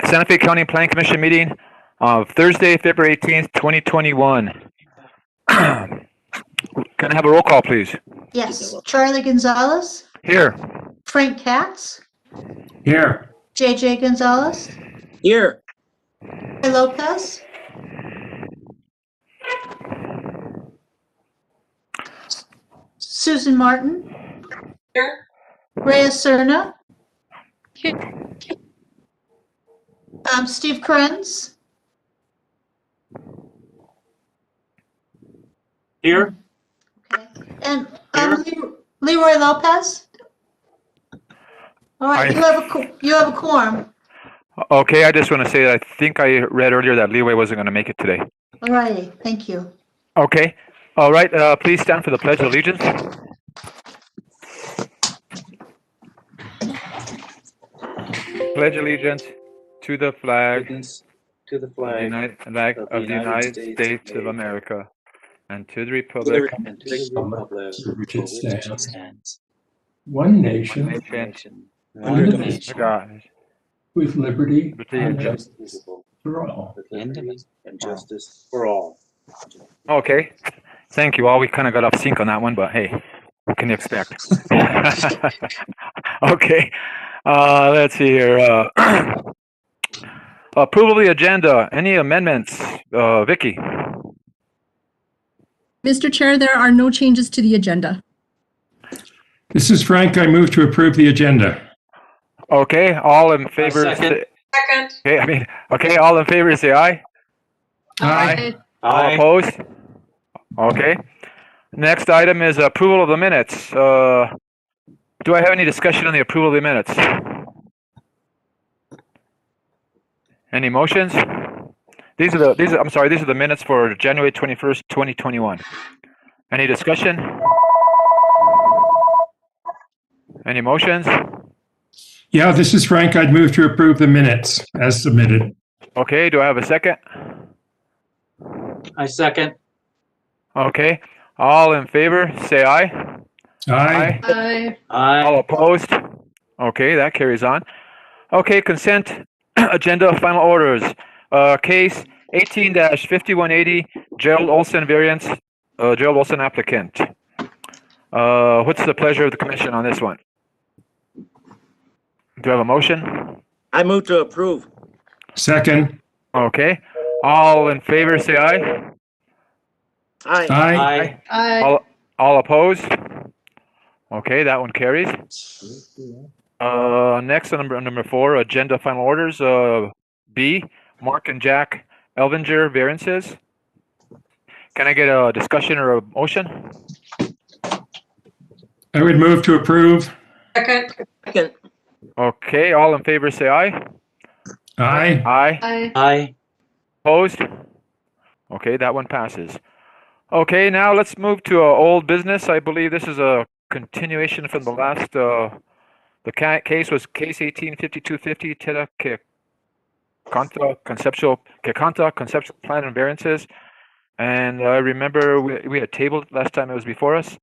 Santa Fe County Planning Commission meeting of Thursday, February 18th, 2021. Can I have a roll call, please? Yes. Charlie Gonzalez, Here. Frank Katz, Here. JJ Gonzalez, Here. Lopez, Susan Martin, Here. Rhea Serna, Here. Steve Krenz, Here. okay, and Leroy Lopez. All right, you have a quorum. Okay, I just want to say that I think I read earlier that Leeway wasn't going to make it today. All righty, thank you. Okay. All right. Please stand for the Pledge of Allegiance. Pledge allegiance to the flag To the flag of the United States of America and to the republic and to the republic For which it stands, stands, one nation, nation, under under God, God, with liberty liberty, and and justice for all. with liberty and justice for all. Okay. Thank you all. We kind of got off sync on that one, but hey, what can you expect? Okay. Let's see here. Approval of the agenda. Any amendments? Vicky? Mr. Chair, there are no changes to the agenda. This is Frank. I move to approve the agenda. Okay. All in favor? Second. Okay. All in favor say aye. Aye. All opposed? Okay. Next item is approval of the minutes. Do I have any discussion on the approval of the minutes? Any motions? These are the minutes for January 21st, 2021. Any discussion? Any motions? Yeah, this is Frank. I'd move to approve the minutes as submitted. Okay, do I have a second? I second. Okay. All in favor, say aye. Aye. Aye. All opposed? Okay, that carries on. Okay, consent agenda final orders. Case 18-5180, Gerald Olson variance, Gerald Olson applicant. What's the pleasure of the commission on this one? Do I have a motion? I move to approve. Second. Okay. All in favor, say aye. Aye. Aye. Aye. All opposed? Okay, that one carries. Next, number 4, agenda final orders. B, Mark and Jack Elvinger variances. Can I get a discussion or a motion? I would move to approve. Second. Okay, all in favor say aye. Aye. Aye. Aye. Aye. Opposed? Okay, that one passes. Okay, now let's move to old business. I believe this is a continuation from the last, the case was case 18-5250, Teta Kekanta conceptual plan and variances. And I remember we had tabled last time it was before us.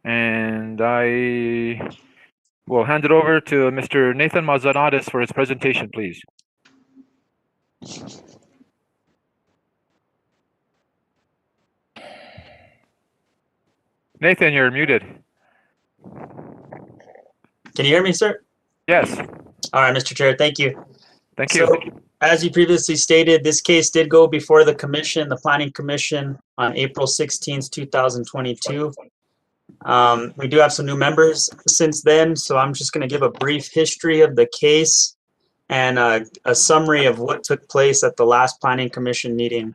And I will hand it over to Mr. Nathan Mazanatis for his presentation, please. Nathan, you're muted. Can you hear me, sir? Yes, All right, Mr. Chair, thank you. thank you. So, as you previously stated, this case did go before the commission, the Planning Commission, on April 16th, 2022. We do have some new members since then, so I'm just going to give a brief history of the case and a summary of what took place at the last Planning Commission meeting.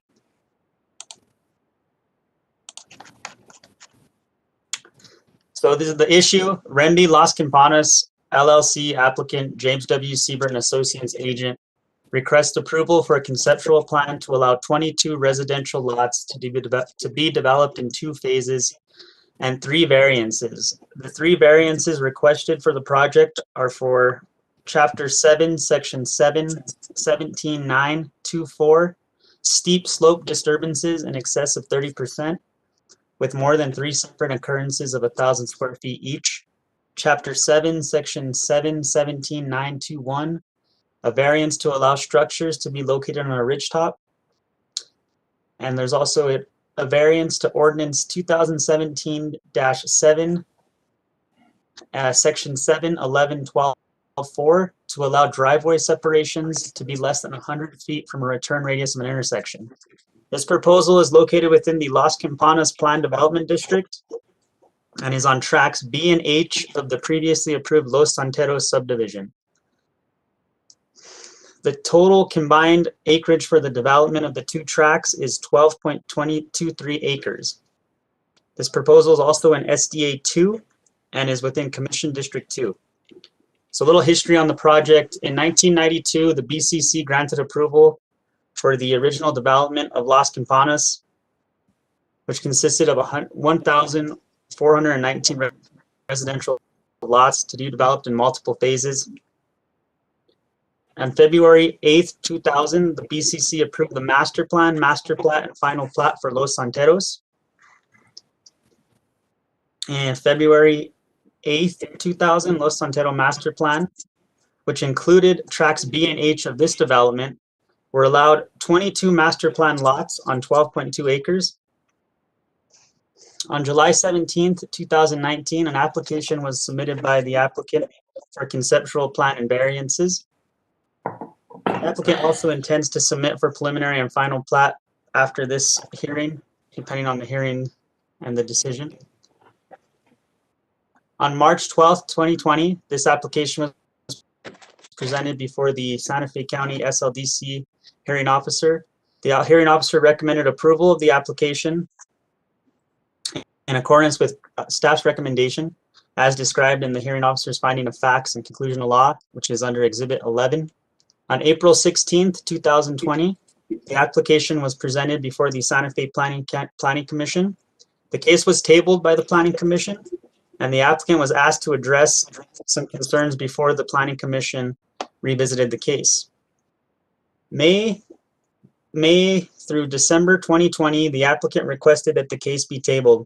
So this is the issue. Rambi Las Campanas, LLC applicant, James W. Siebert and Associates agent, request approval for a conceptual plan to allow 22 residential lots to be developed in 2 phases and 3 variances. The 3 variances requested for the project are for Chapter 7, Section 7, 17.924, steep slope disturbances in excess of 30%, with more than 3 separate occurrences of 1,000 square feet each. Chapter 7, Section 7, 17.921, a variance to allow structures to be located on a ridgetop, and there's also a variance to ordinance 2017-7, section 7, 11, 12, 4 to allow driveway separations to be less than 100 feet from a return radius of an intersection. This proposal is located within the Las Campanas Plan Development District and is on tracks B and H of the previously approved Los Santeros subdivision. The total combined acreage for the development of the two tracks is 12.223 acres. This proposal is also in SDA 2 and is within Commission District 2. So a little history on the project. In 1992, the BCC granted approval for the original development of Las Campanas, which consisted of 1,419 residential lots to be developed in multiple phases. On February 8th, 2000, the BCC approved the master plan, master plat, and final plat for Los Santeros. And February 8th, 2000, Los Santeros master plan, which included tracks B and H of this development, were allowed 22 master plan lots on 12.2 acres. On July 17th, 2019, an application was submitted by the applicant for conceptual plan and variances. The applicant also intends to submit for preliminary and final plat after this hearing, depending on the hearing and the decision. On March 12th, 2020, this application was presented before the Santa Fe County SLDC hearing officer. The hearing officer recommended approval of the application in accordance with staff's recommendation, as described in the hearing officer's finding of facts and conclusion of law, which is under Exhibit 11. On April 16th, 2020, the application was presented before the Santa Fe Planning Commission. The case was tabled by the Planning Commission, and the applicant was asked to address some concerns before the Planning Commission revisited the case. May through December 2020, the applicant requested that the case be tabled.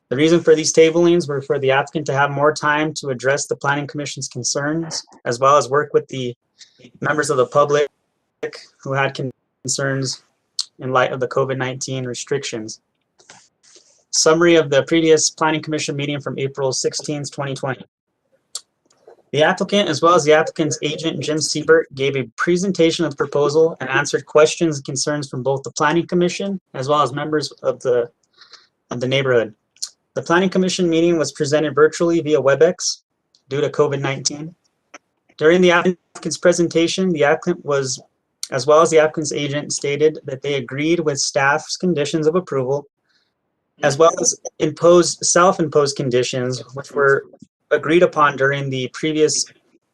The reason for these tablings were for the applicant to have more time to address the Planning Commission's concerns, as well as work with the members of the public who had concerns in light of the COVID-19 restrictions. Summary of the previous Planning Commission meeting from April 16th, 2020. The applicant, as well as the applicant's agent, Jim Siebert, gave a presentation of the proposal and answered questions and concerns from both the Planning Commission as well as members of the neighborhood. The Planning Commission meeting was presented virtually via WebEx due to COVID-19. During the applicant's presentation, the applicant was, as well as the applicant's agent, stated that they agreed with staff's conditions of approval, as well as self-imposed conditions, which were agreed upon during the previous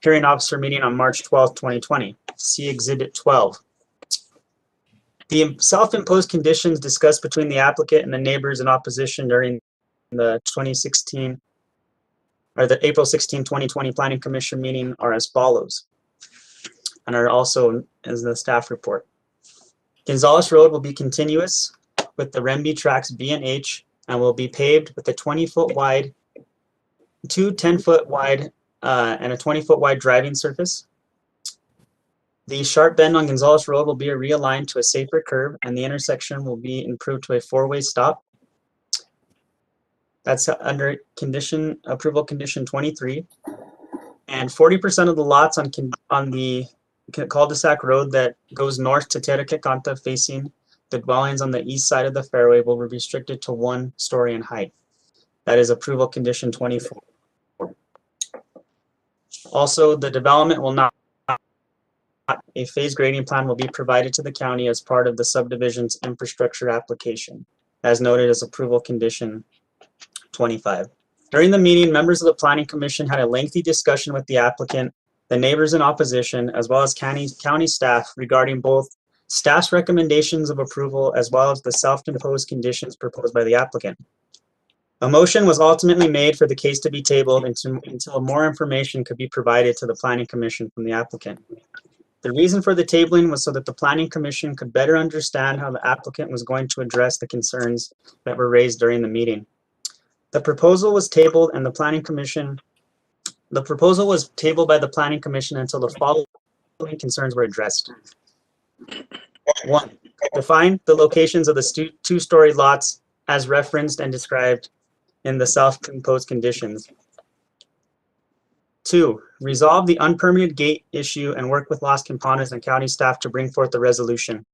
hearing officer meeting on March 12th, 2020. See Exhibit 12. The self-imposed conditions discussed between the applicant and the neighbors in opposition during the 2016 or the April 16, 2020 Planning Commission meeting are as follows, and are also as the staff report. Gonzales Road will be continuous with the Rambi tracks B and H and will be paved with a 20-foot wide, two 10-foot wide, and a 20-foot wide driving surface. The sharp bend on Gonzales Road will be realigned to a safer curve, and the intersection will be improved to a four-way stop. That's under approval condition 23. And 40% of the lots on the cul-de-sac road that goes north to Teraquecanta facing the dwellings on the east side of the fairway will be restricted to 1 story in height. That is approval condition 24. Also, the development will not, a phase grading plan will be provided to the county as part of the subdivision's infrastructure application, as noted as approval condition 25. During the meeting, members of the Planning Commission had a lengthy discussion with the applicant, the neighbors in opposition, as well as county staff regarding both staff's recommendations of approval as well as the self-imposed conditions proposed by the applicant. A motion was ultimately made for the case to be tabled until more information could be provided to the Planning Commission from the applicant. The reason for the tabling was so that the Planning Commission could better understand how the applicant was going to address the concerns that were raised during the meeting. The proposal was tabled and the proposal was tabled by the Planning Commission until the following concerns were addressed. 1. Define the locations of the two-story lots as referenced and described in the self-imposed conditions. 2. Resolve the unpermitted gate issue and work with Los Campanas and county staff to bring forth a resolution.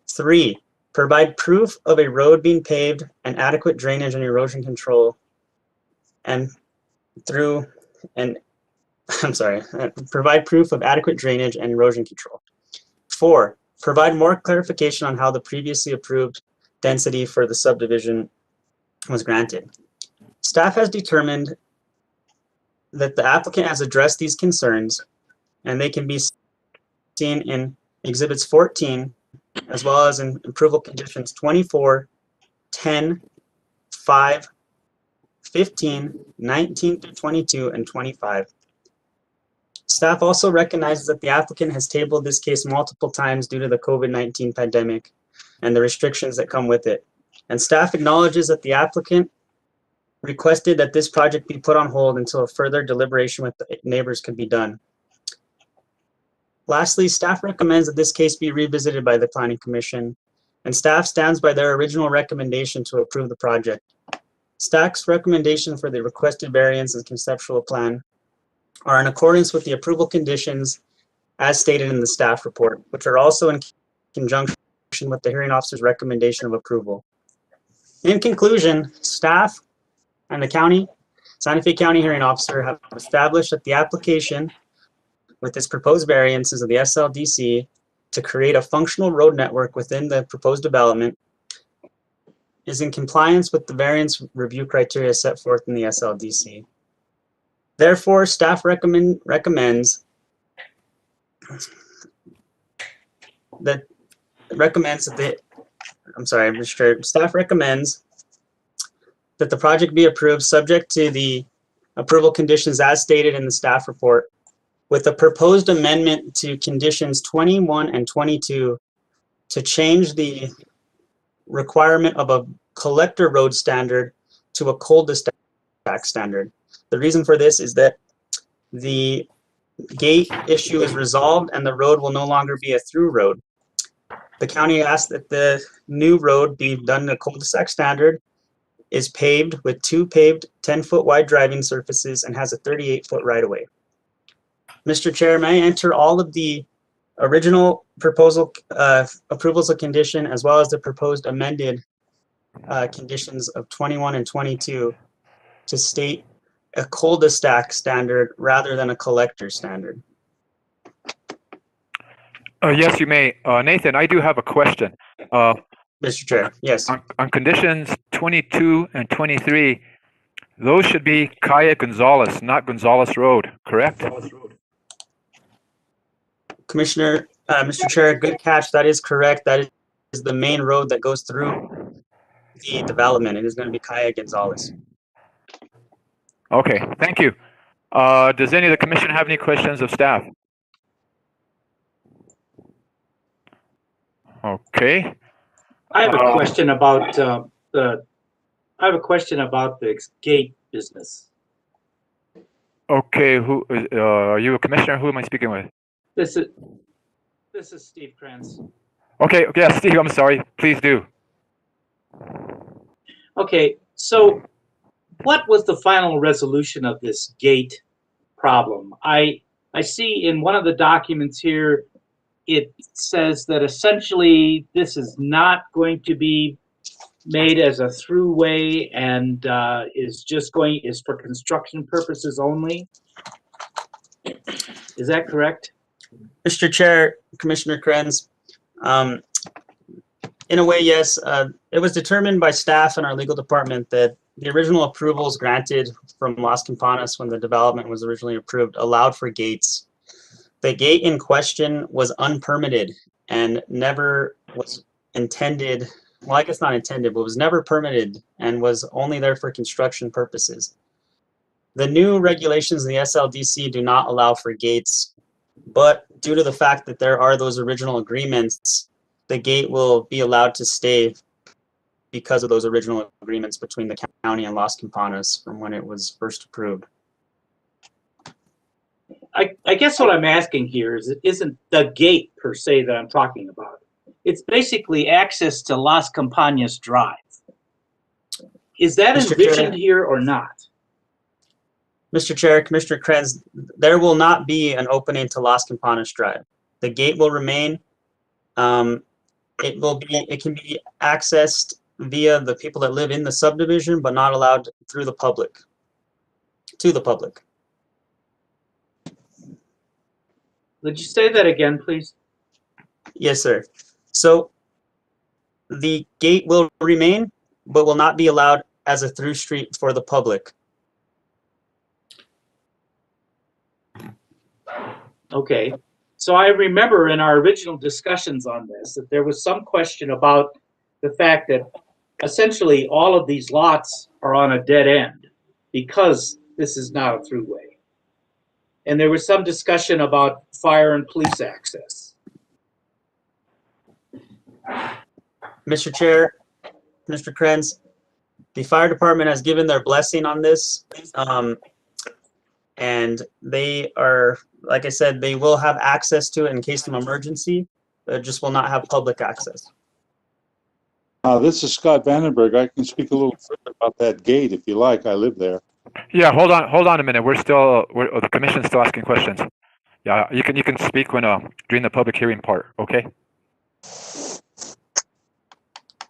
3. Provide proof of a road being paved and adequate drainage and erosion control provide proof of adequate drainage and erosion control. 4. Provide more clarification on how the previously approved density for the subdivision was granted. Staff has determined that the applicant has addressed these concerns, and they can be seen in Exhibits 14, as well as in approval conditions 24, 10, 5, 15, 19 through 22, and 25. Staff also recognizes that the applicant has tabled this case multiple times due to the COVID-19 pandemic and the restrictions that come with it. And staff acknowledges that the applicant requested that this project be put on hold until a further deliberation with the neighbors could be done. Lastly, staff recommends that this case be revisited by the Planning Commission, and staff stands by their original recommendation to approve the project. Staff's recommendation for the requested variance and conceptual plan are in accordance with the approval conditions as stated in the staff report, which are also in conjunction with the hearing officer's recommendation of approval. In conclusion, staff and the Santa Fe County hearing officer have established that the application with its proposed variances of the SLDC to create a functional road network within the proposed development is in compliance with the variance review criteria set forth in the SLDC. Therefore, staff recommends that the project be approved subject to the approval conditions as stated in the staff report, with a proposed amendment to conditions 21 and 22 to change the requirement of a collector road standard to a cul-de-sac standard. The reason for this is that the gate issue is resolved and the road will no longer be a through road. The county asked that the new road be done to cul-de-sac standard, is paved with 2 paved 10-foot wide driving surfaces, and has a 38-foot right-of-way. Mr. Chair, may I enter all of the original proposal approvals of condition as well as the proposed amended conditions of 21 and 22 to state a cul-de-sac standard rather than a collector standard? Yes, you may. Nathan, I do have a question. Mr. Chair, yes. On conditions 22 and 23, those should be Calle Gonzalez, not Gonzalez Road, correct? Commissioner, Mr. Chair, good catch. That is correct. That is the main road that goes through the development. It is going to be Calle Gonzalez. Okay, thank you. Does any of the commission have any questions of staff? Okay. I have a question about the gate business. Okay, who are you a commissioner? Who am I speaking with? This is Steve Kranz. Okay, yeah, Steve, I'm sorry. Please do. Okay, so what was the final resolution of this gate problem? I see in one of the documents here, it says that essentially this is not going to be made as a throughway and is for construction purposes only. Is that correct? Mr. Chair, Commissioner Krenz, in a way, yes. It was determined by staff and our legal department that the original approvals granted from Las Campanas when the development was originally approved allowed for gates. The gate in question was unpermitted and never was intended, well, I guess not intended, but was never permitted and was only there for construction purposes. The new regulations in the SLDC do not allow for gates, but due to the fact that there are those original agreements, the gate will be allowed to stay because of those original agreements between the county and Las Campanas from when it was first approved. I guess what I'm asking here is it isn't the gate per se that I'm talking about. It's basically access to Las Campanas Drive. Is that Mr. envisioned Chair. here or not? Mr. Chair, Commissioner Krenz, there will not be an opening to Las Campanas Drive. The gate will remain. It can be accessed via the people that live in the subdivision, but not allowed through the public, to the public. Would you say that again, please? Yes, sir. So the gate will remain, but will not be allowed as a through street for the public. Okay. So I remember in our original discussions on this that there was some question about the fact that essentially all of these lots are on a dead end because this is not a throughway. And there was some discussion about fire and police access. Mr. Chair, Mr. Krenz, the fire department has given their blessing on this. And they are, like I said, they will have access to it in case of emergency. It just will not have public access. This is Scott Vandenberg. I can speak a little further about that gate if you like. I live there. Yeah, hold on a minute. The commission's still asking questions. Yeah, you can speak when during the public hearing part. Okay.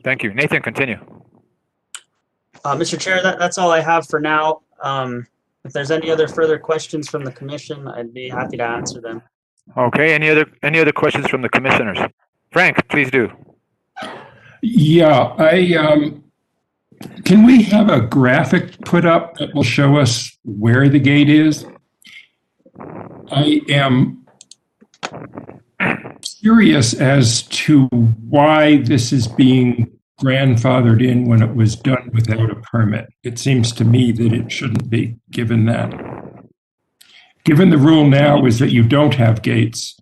Thank you, Nathan. Continue. Mr. Chair, that's all I have for now. If there's any other further questions from the commission, I'd be happy to answer them. Okay. Any other questions from the commissioners? Frank, please do. Yeah, can we have a graphic put up that will show us where the gate is? I am curious as to why this is being grandfathered in when it was done without a permit. It seems to me that it shouldn't be, given the rule now is that you don't have gates.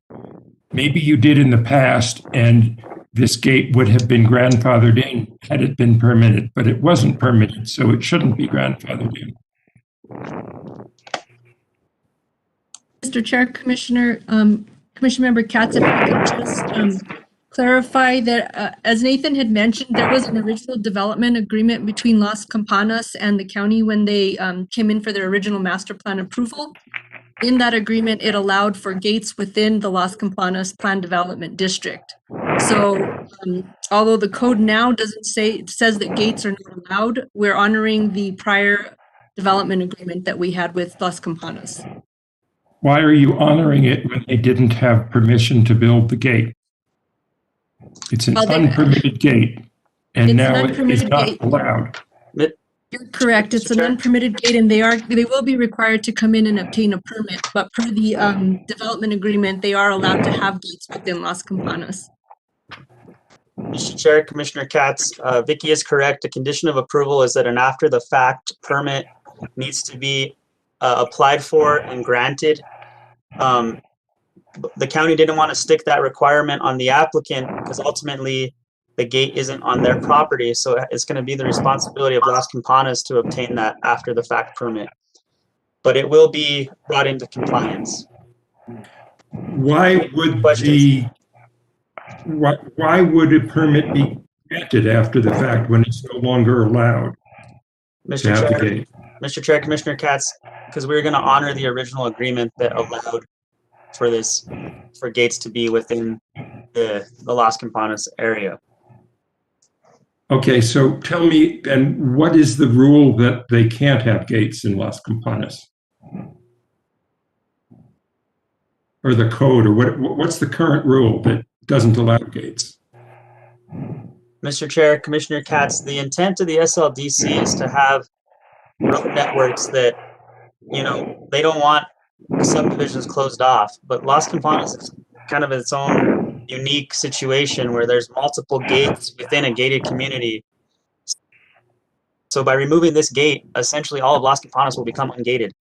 Maybe you did in the past, and this gate would have been grandfathered in had it been permitted, but it wasn't permitted, so it shouldn't be grandfathered in. Mr. Chair, Commissioner Member Katz, if I could just clarify that, as Nathan had mentioned, there was an original development agreement between Las Campanas and the county when they came in for their original master plan approval. In that agreement, it allowed for gates within the Las Campanas Plan Development District. So although the code now doesn't say, it says that gates are not allowed, we're honoring the prior development agreement that we had with Las Campanas. Why are you honoring it when they didn't have permission to build the gate? It's an unpermitted gate, and now it is not allowed. You're correct. It's an unpermitted gate, and they will be required to come in and obtain a permit. But per the development agreement, they are allowed to have gates within Las Campanas. Mr. Chair, Commissioner Katz, Vicky is correct. The condition of approval is that an after-the-fact permit needs to be applied for and granted. The county didn't want to stick that requirement on the applicant because ultimately the gate isn't on their property, so it's going to be the responsibility of Las Campanas to obtain that after-the-fact permit. But it will be brought into compliance. Why would a permit be granted after the fact when it's no longer allowed to have the gate? Mr. Chair, Commissioner Katz, because we're going to honor the original agreement that allowed for gates to be within the Las Campanas area. Okay, so tell me then, what is the rule that they can't have gates in Las Campanas? Or the code, or what's the current rule that doesn't allow gates? Mr. Chair, Commissioner Katz, the intent of the SLDC is to have road networks that, they don't want subdivisions closed off, but Las Campanas is kind of its own unique situation where there's multiple gates within a gated community. So by removing this gate, essentially all of Las Campanas will become ungated,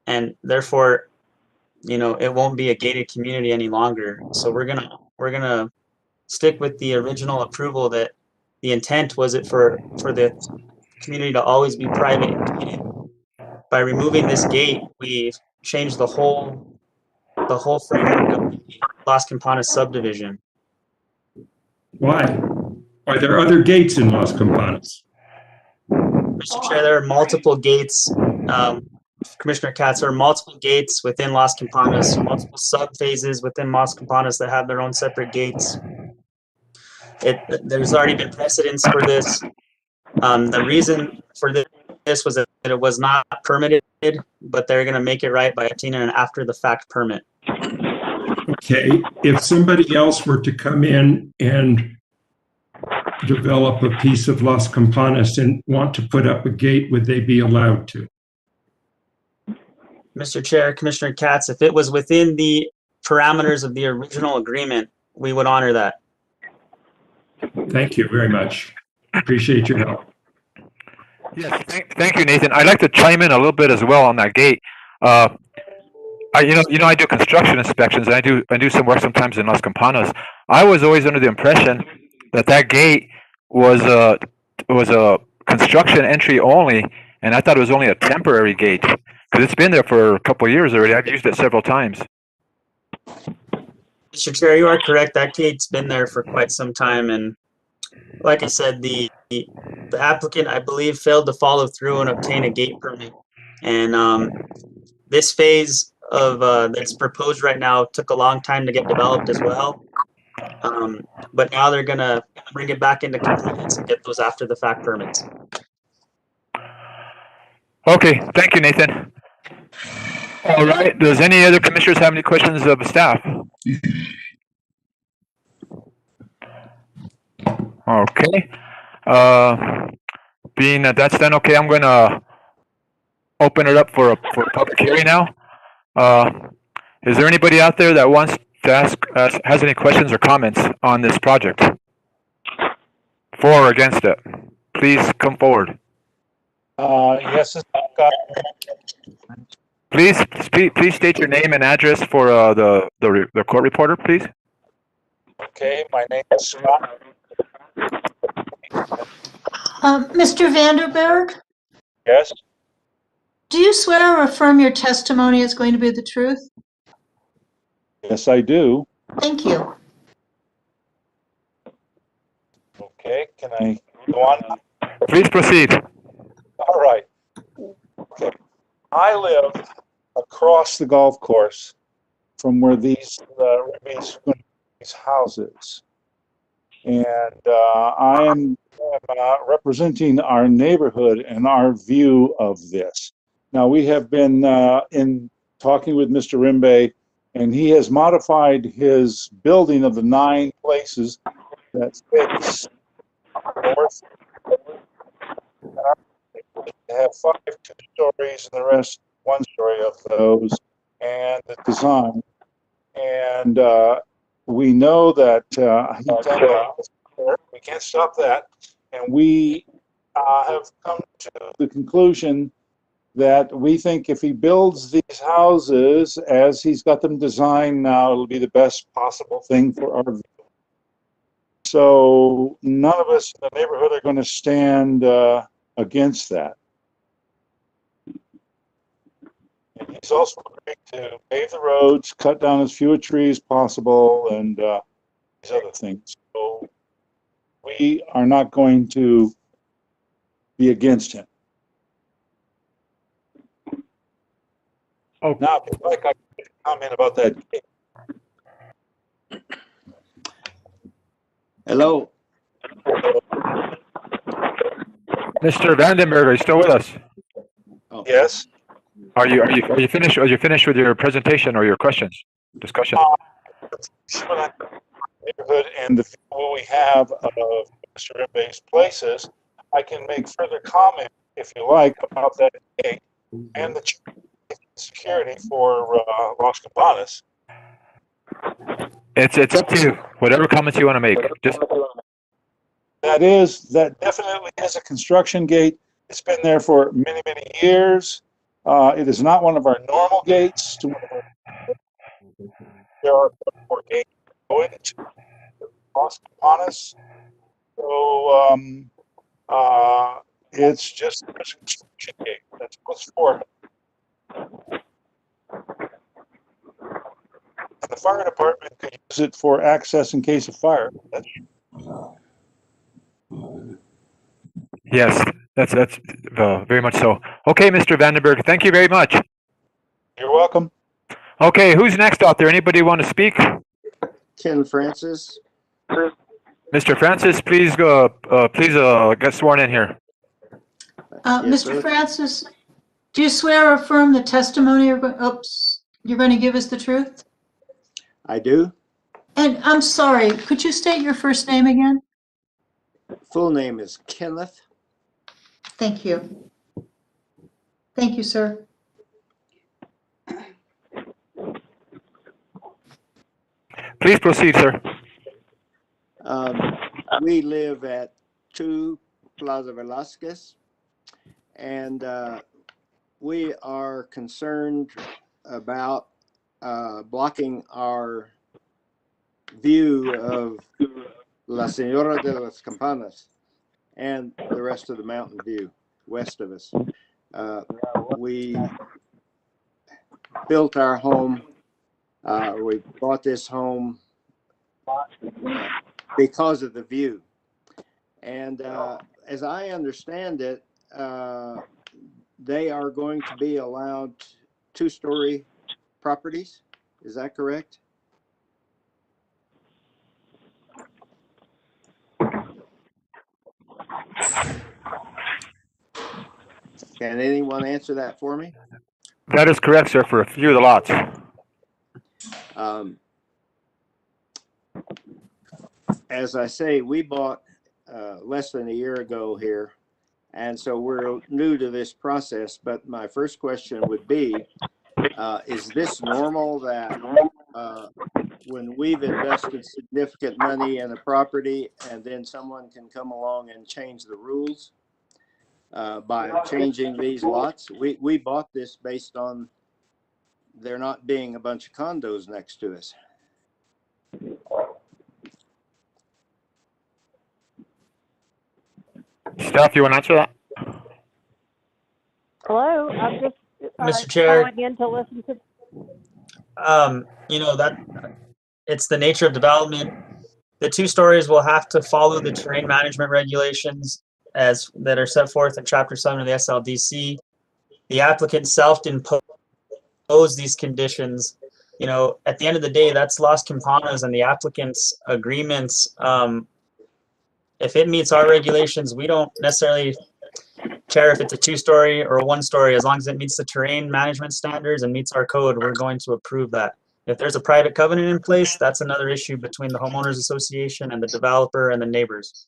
and therefore, it won't be a gated community any longer. So we're gonna stick with the original approval that the intent was it for the community to always be private and gated. By removing this gate, we've changed the whole the whole framework of the Las Campanas subdivision. Why? Are there other gates in Las Campanas? Mr. Chair, there are multiple gates. Commissioner Katz, there are multiple gates within Las Campanas, multiple sub-phases within Las Campanas that have their own separate gates. There's already been precedence for this. The reason for this was that it was not permitted, but they're going to make it right by obtaining an after-the-fact permit. Okay, if somebody else were to come in and develop a piece of Las Campanas and want to put up a gate, would they be allowed to? Mr. Chair, Commissioner Katz, if it was within the parameters of the original agreement, we would honor that. Thank you very much. Appreciate your help. Yes, thank you, Nathan. I'd like to chime in a little bit as well on that gate. I do construction inspections, and I do some work sometimes in Las Campanas. I was always under the impression that gate was a construction entry only, and I thought it was only a temporary gate because it's been there for a couple of years already. I've used it several times. Mr. Chair, you are correct. That gate's been there for quite some time, and like I said, the applicant, I believe, failed to follow through and obtain a gate permit. And this phase of that's proposed right now took a long time to get developed as well. But now they're gonna bring it back into compliance and get those after the fact permits. Okay, thank you, Nathan. All right, does any other commissioners have any questions of staff? Okay, being that that's done, okay, I'm gonna open it up for a public hearing now. Is there anybody out there that wants to ask, has any questions or comments on this project? For or against it? Please come forward. Yes, Scott. Please state your name and address for the court reporter, please. Okay, my name is Scott. Mr. Vandenberg, Yes, do you swear or affirm your testimony is going to be the truth? yes, I do. Thank you. Okay, can I go on? Please proceed. All right. Okay. I live across the golf course from where these houses, and I am representing our neighborhood and our view of this. Now, we have been in talking with Mr. Rambi, and he has modified his building of the 9 places that face north. They have 5 2-stories and the rest 1-story of those, and the design. And we know that we can't stop that. And we have come to the conclusion that we think if he builds these houses as he's got them designed now, it'll be the best possible thing for our view. So none of us in the neighborhood are going to stand against that. And he's also agreed to pave the roads, cut down as few trees possible, and these other things. So we are not going to be against him. Oh, Now, if you'd like, I can comment about that. Hello. Mr. Vandenberg, are you still with us? Yes. Are you finished? Are you finished with your presentation or your questions, discussion? Neighborhood and the view we have of Mr. Rambi's places, I can make further comment if you like about that gate and the security for Las Campanas. It's up to you. Whatever comments you want to make. Just That definitely is a construction gate. It's been there for many, many years. It is not one of our normal gates. There are 4 gates going to Las Campanas. So it's just a construction gate. That's what's for it. the fire department could use it for access in case of fire. Yes, that's very much so. Okay, Mr. Vandenberg, thank you very much. You're welcome. Okay, who's next out there? Anybody want to speak? Ken Francis. Mr. Francis, please get sworn in here. Yes, Mr. sir. Francis, do you swear or affirm the testimony you're going to give us the truth? I do. And I'm sorry, could you state your first name again? Full name is Kenneth. Thank you. Thank you, sir. Please proceed, sir. We live at 2 Plaza Velasquez, and we are concerned about blocking our view of La Señora de las Campanas and the rest of the mountain view west of us. We built our home, we bought this home because of the view. And as I understand it, they are going to be allowed 2-story properties. Is that correct? Can anyone answer that for me? That is correct, sir, for a few of the lots. As I say, we bought less than a year ago here, and so we're new to this process. But my first question would be, is this normal that when we've invested significant money in a property and then someone can come along and change the rules by changing these lots? We bought this based on there not being a bunch of condos next to us. Steph, you want to answer that? Hello, I'm just Mr. Chair. calling in to listen to. That it's the nature of development. The 2 stories will have to follow the terrain management regulations as that are set forth in Chapter 7 of the SLDC. The applicant self-imposed these conditions. At the end of the day, that's Las Campanas and the applicant's agreements. If it meets our regulations, we don't necessarily care if it's a 2-story or a 1-story. As long as it meets the terrain management standards and meets our code, we're going to approve that. If there's a private covenant in place, that's another issue between the homeowners association and the developer and the neighbors.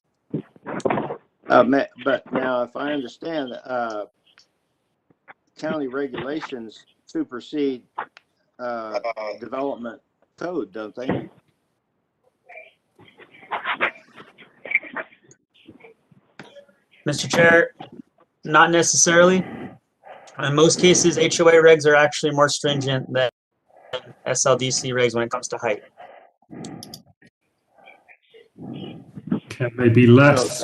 But now, if I understand, county regulations supersede development code, don't they? Mr. Chair, not necessarily. In most cases, HOA regs are actually more stringent than SLDC regs when it comes to height. Can they be less?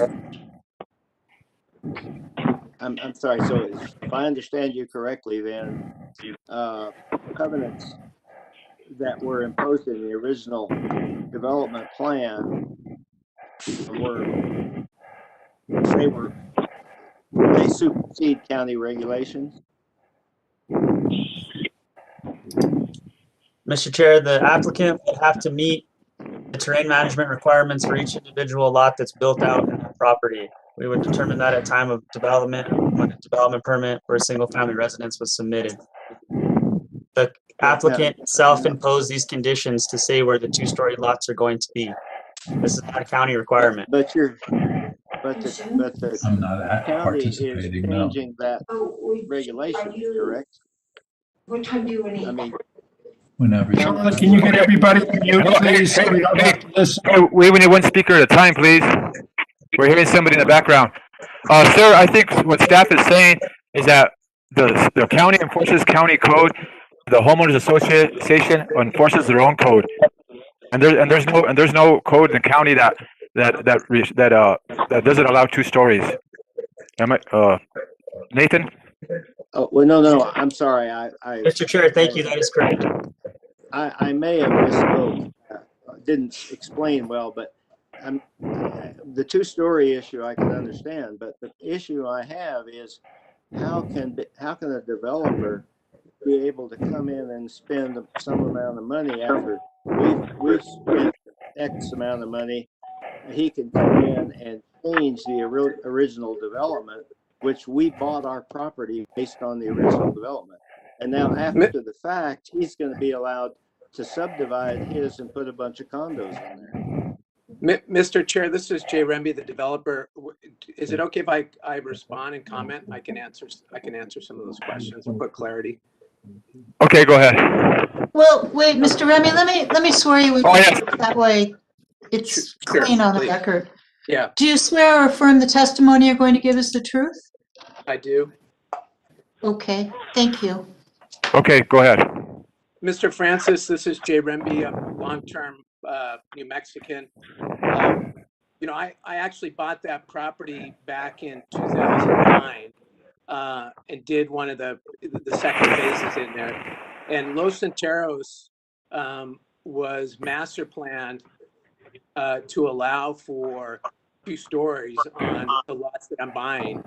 I'm sorry. So if I understand you correctly, then covenants that were imposed in the original development plan they supersede county regulations? Mr. Chair, the applicant would have to meet the terrain management requirements for each individual lot that's built out in the property. We would determine that at time of development, when a development permit for a single family residence was submitted. The applicant self-imposed these conditions to say where the 2-story lots are going to be. This is not a county requirement. But the I'm not county is participating now. changing that regulation, correct? What time do you want to eat? I mean, Whenever you John, can you get everybody to mute, please? So we don't have to listen. We need one speaker at a time, please. We're hearing somebody in the background. Sir, I think what staff is saying is that the county enforces county code. The homeowners association enforces their own code, and there's no code in the county that doesn't allow 2 stories. Am I, Nathan? oh, well, no, I'm sorry. Mr. Chair, thank you. That is correct. I may have misspoke, didn't explain well, but the two-story issue I can understand, but the issue I have is how can a developer be able to come in and spend some amount of money after we've spent X amount of money? He can come in and change the original development, which we bought our property based on the original development. And now after the fact, he's going to be allowed to subdivide his and put a bunch of condos in there. Mr. Chair, this is Jay Rambi, the developer. Is it okay if I respond and comment? I can answer some of those questions and put clarity. Okay, go ahead. Well, wait, Mr. Remy, let me swear you in. Oh, yes. That way it's Sure, clean on the please. record. Yeah, Do you swear or affirm the testimony you're going to give is the truth? I do. Okay, thank you. Okay, go ahead. Mr. Francis, this is Jay Rambi. I'm a long-term New Mexican. You know, I actually bought that property back in 2009 and did one of the second phases in there. And Los Centeros was master planned to allow for 2 stories on the lots that I'm buying,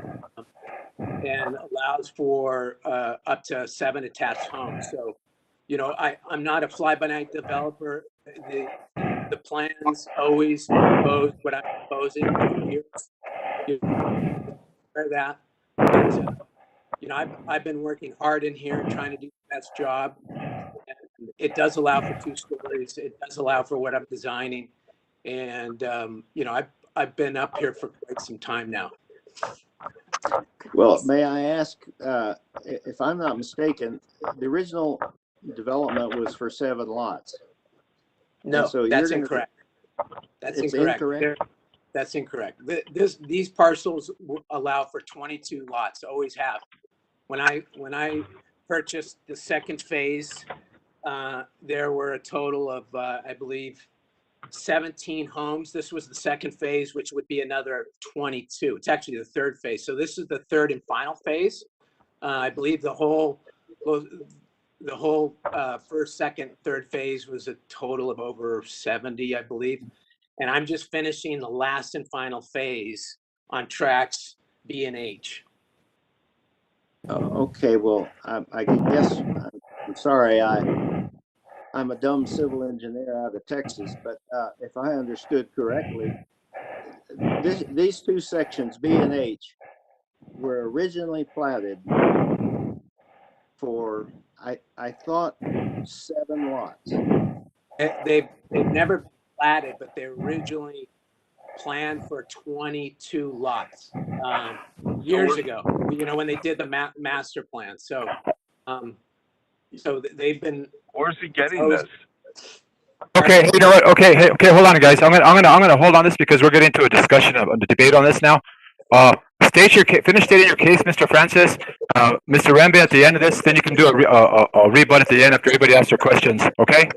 and allows for up to 7 attached homes. So, you know, I'm not a fly-by-night developer. The plans always propose what I'm proposing for years. You know that. But, you know, I've been working hard in here trying to do the best job. And it does allow for 2 stories. It does allow for what I'm designing. And, you know, I've been up here for quite some time now. Well, may I ask, if I'm not mistaken, the original development was for 7 lots. No, so that's incorrect. That's incorrect. That's incorrect. These parcels allow for 22 lots, always have. When I purchased the second phase, there were a total of, I believe, 17 homes. This was the second phase, which would be another 22. It's actually the third phase. So this is the third and final phase. I believe the whole first, second, third phase was a total of over 70, I believe. And I'm just finishing the last and final phase on tracks B and H. Okay, well, I guess I'm sorry. I'm a dumb civil engineer out of Texas, but if I understood correctly, these 2 sections, B and H, were originally platted for, I thought, 7 lots. They've never been platted, but they originally planned for 22 lots years ago. You know, when they did the master plan. So, so they've been. Where's he getting this? Okay, you know what? Okay, hold on, guys. I'm gonna hold on this because we're getting into a discussion of the debate on this now. Finish stating your case, Mr. Francis. Mr. Rambi, at the end of this, then you can do a rebut at the end after everybody asks their questions. Okay?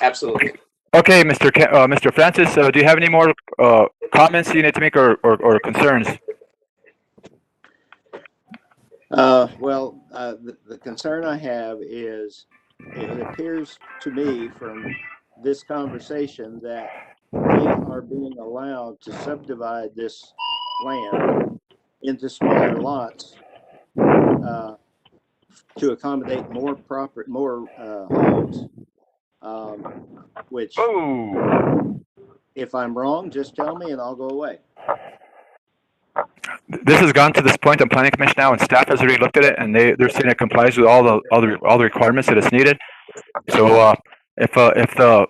Absolutely. Okay, Mr. Francis, do you have any more comments you need to make or concerns? Well, the concern I have is it appears to me from this conversation that we are being allowed to subdivide this land into smaller lots to accommodate more homes, which, if I'm wrong, just tell me and I'll go away. This has gone to this point on Planning Commission now, and staff has already looked at it, and they're saying it complies with all the requirements that is needed. So if the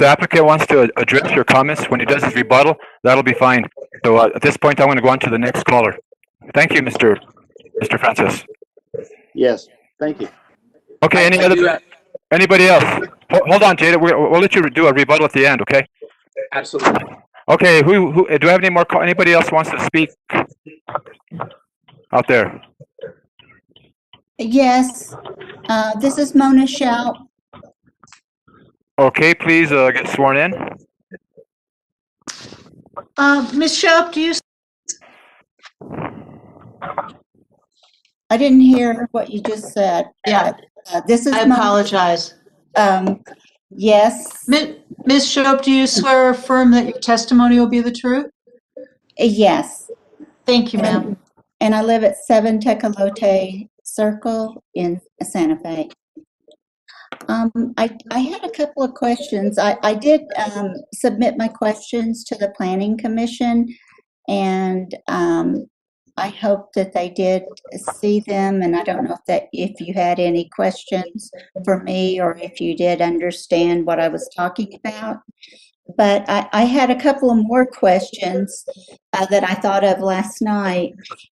applicant wants to address your comments when he does his rebuttal, that'll be fine. So at this point, I'm going to go on to the next caller. Thank you, Mr. Francis. Yes, thank you. Okay, anybody else? Hold on, Jada. We'll let you do a rebuttal at the end, okay? Absolutely. Okay, who do I have any more? Anybody else wants to speak out there? Yes, this is Mona Shout. Okay, please get sworn in. Ms. Shoup, do you? I didn't hear what you just said. Yeah. This is I Mona. apologize. Yes, Ms. Shope, do you swear or affirm that your testimony will be the truth? yes. Thank you, ma'am. And I live at 7 Tecolote Circle in Santa Fe. I had a couple of questions. I did submit my questions to the Planning Commission, and I hope that they did see them. And I don't know if you had any questions for me, or if you did understand what I was talking about. But I had a couple of more questions that I thought of last night.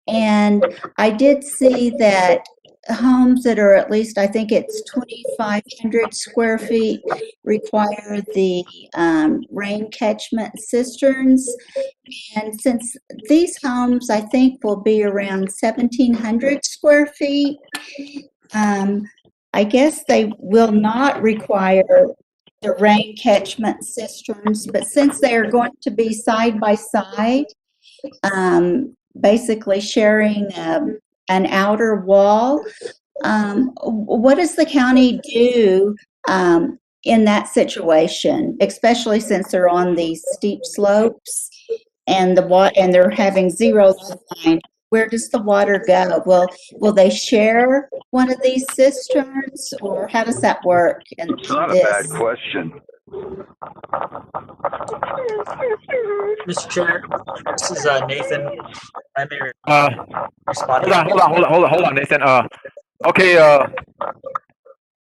And I did see that homes that are at least, I think it's 2,500 square feet, require the rain catchment cisterns. And since these homes, I think, will be around 1,700 square feet, I guess they will not require the rain catchment cisterns, but since they are going to be side by side, basically sharing an outer wall, what does the county do in that situation, especially since they're on these steep slopes and and they're having zero line? Where does the water go? Will they share one of these cisterns, or how does that work? It's not a bad question. Mr. Chair, this is Nathan. I may respond. Hold on, Nathan. Okay.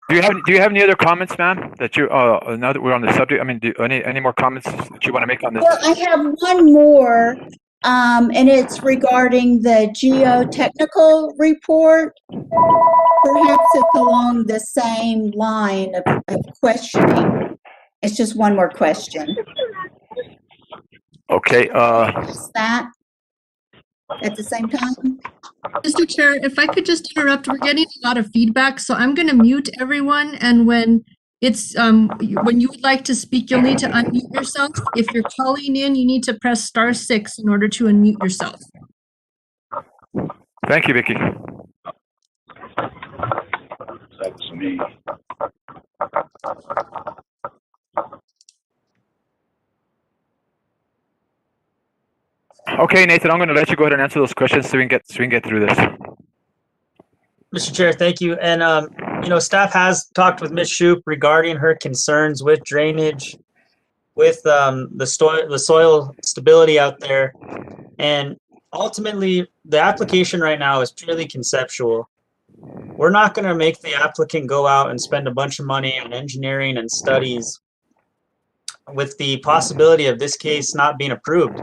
Do you have any other comments, ma'am? That you now that we're on the subject, I mean, any more comments that you want to make on this? Well, I have one more, and it's regarding the geotechnical report. Perhaps it's along the same line of questioning. It's just one more question. Okay. Is that at the same time? Mr. Chair, if I could just interrupt, we're getting a lot of feedback, so I'm going to mute everyone. And when it's when you would like to speak, you'll need to unmute yourself. If you're calling in, you need to press *6 in order to unmute yourself. Thank you, Vicky. That's me. Okay, Nathan, I'm going to let you go ahead and answer those questions so we can get through this. Mr. Chair, thank you. And staff has talked with Ms. Shoup regarding her concerns with drainage, with the soil stability out there, and ultimately the application right now is purely conceptual. We're not going to make the applicant go out and spend a bunch of money on engineering and studies with the possibility of this case not being approved.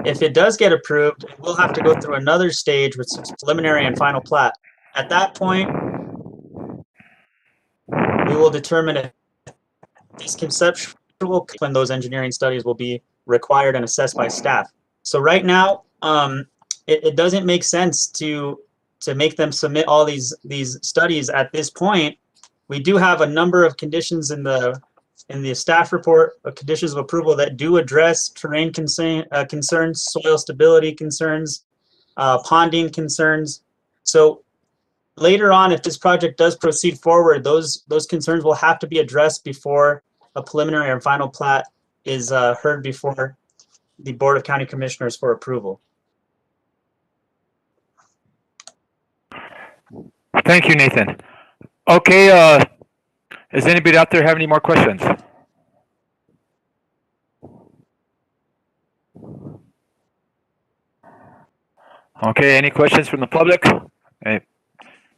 If it does get approved, we'll have to go through another stage with preliminary and final plat. At that point, we will determine if this conceptual, when those engineering studies will be required and assessed by staff. So right now, it doesn't make sense to make them submit all these studies at this point. We do have a number of conditions in the staff report of conditions of approval that do address terrain concerns, soil stability concerns, ponding concerns. So later on, if this project does proceed forward, those concerns will have to be addressed before a preliminary and final plat is heard before the Board of County Commissioners for approval. Thank you, Nathan. Okay, does anybody out there have any more questions? Okay, any questions from the public? Hey,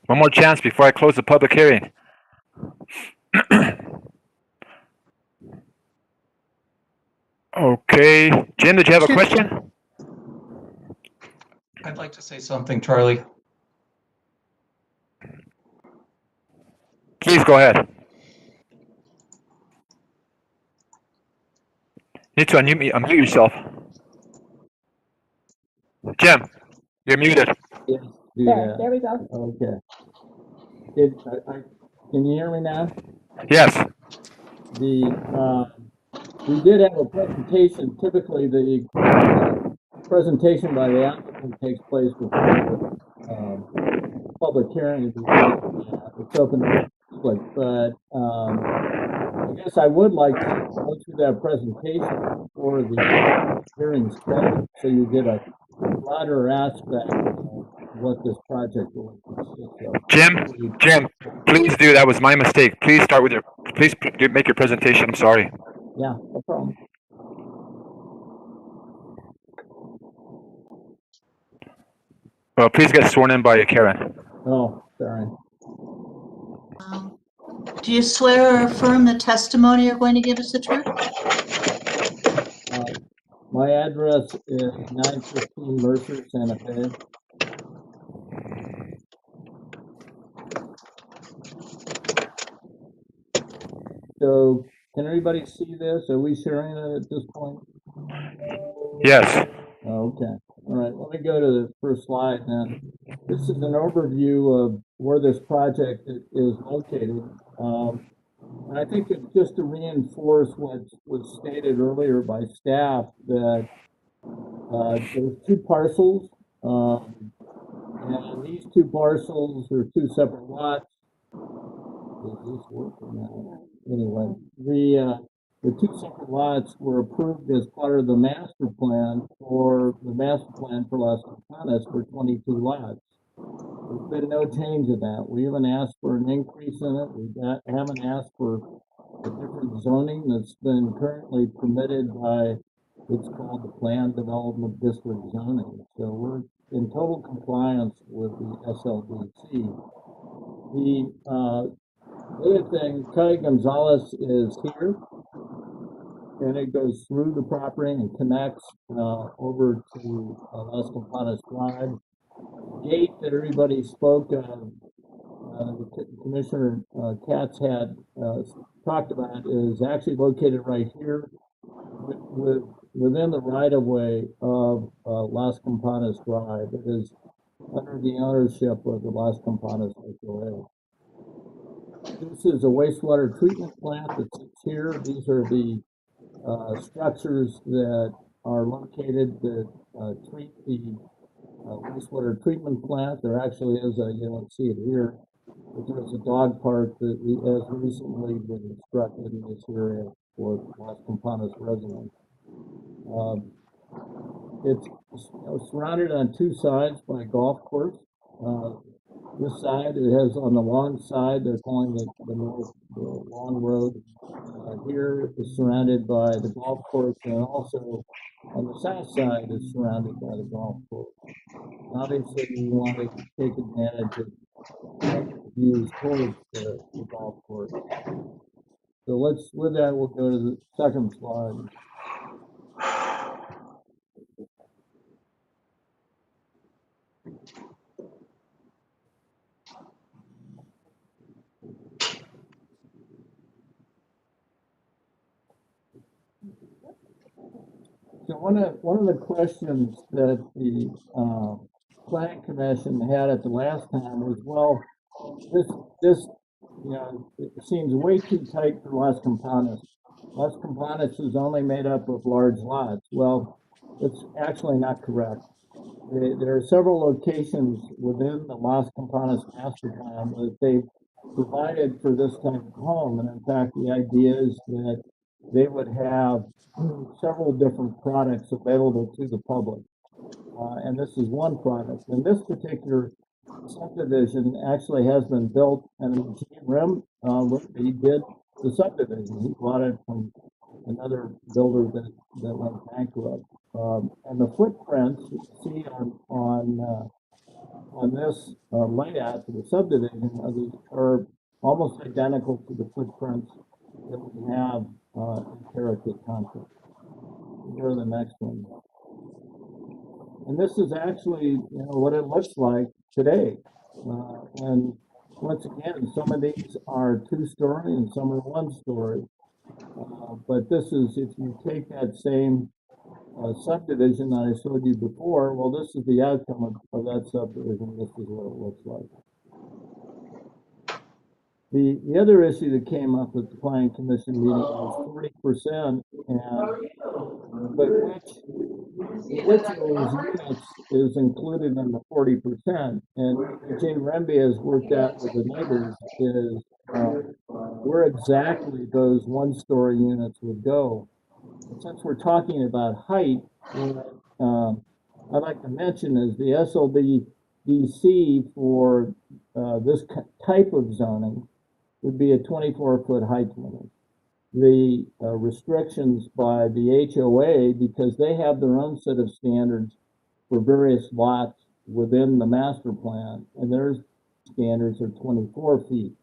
one more chance before I close the public hearing. Okay, Jim, did you have a question? I'd like to say something, Charlie. Please go ahead. You need to unmute yourself. Jim, you're muted. There we go. Okay. Can you hear me now? Yes. We did have a presentation. Typically, the presentation by the applicant takes place before the public hearing. It's open to conflict, but I guess I would like to go through that presentation before the hearing started, so you get a broader aspect of what this project really consists of. Jim, please do. That was my mistake. Please start with please make your presentation. I'm sorry. Yeah, no problem. Well, please get sworn in by Karen. Oh, sorry. Do you swear or affirm the testimony you're going to give us the truth? My address is 915 Mercer, Santa Fe. So, can everybody see this? Are we sharing it at this point? Yes. Okay. All right. Let me go to the first slide then. This is an overview of where this project is located. And I think it's just to reinforce what was stated earlier by staff that there's two parcels, and these two parcels are two separate lots. Is this working now? Anyway, the two separate lots were approved as part of the master plan for Las Campanas for 22 lots. There's been no change in that. We haven't asked for an increase in it. We haven't asked for a different zoning that's been currently permitted by what's called the Planned Development District zoning. So we're in total compliance with the SLDC. The other thing, Calle Gonzalez is here, and it goes through the property and connects over to Las Campanas Drive. The gate that everybody spoke of, Commissioner Katz had talked about, is actually located right here within the right-of-way of Las Campanas Drive. It is under the ownership of the Las Campanas HOA. This is a wastewater treatment plant that sits here. These are the structures that are located that treat the wastewater treatment plant. There actually is you don't see it here, but there's a dog park that has recently been constructed in this area for Las Campanas residents. It's surrounded on two sides by a golf course. This side, it has on the long side, they're calling it the long road. Here is surrounded by the golf course, and also on the south side is surrounded by the golf course. Obviously, we want to take advantage of views towards the golf course. So with that, we'll go to the second slide. So one of the questions that the Planning Commission had at the last time was, well, this it seems way too tight for Las Campanas. Las Campanas is only made up of large lots. Well, it's actually not correct. There are several locations within the Las Campanas master plan that they've provided for this type of home, and in fact, the idea is that they would have several different products available to the public. And this is one product. And this particular subdivision actually has been built, and he did the subdivision. He bought it from another builder that went bankrupt. And the footprints you see on this layout for the subdivision are almost identical to the footprints that we have inherited conflict. Go to the next one. And this is actually what it looks like today. And once again, some of these are 2-story and some are 1-story. But this is, if you take that same subdivision that I showed you before, well, this is the outcome of that subdivision. This is what it looks like. The other issue that came up at the Planning Commission meeting was 40%, but which of those units is included in the 40%? And Jay Rambi has worked out with the neighbors is where exactly those one-story units would go. And since we're talking about height, what I'd like to mention is the SLDC for this type of zoning would be a 24-foot height limit. The restrictions by the HOA, because they have their own set of standards for various lots within the master plan, and their standards are 24 feet.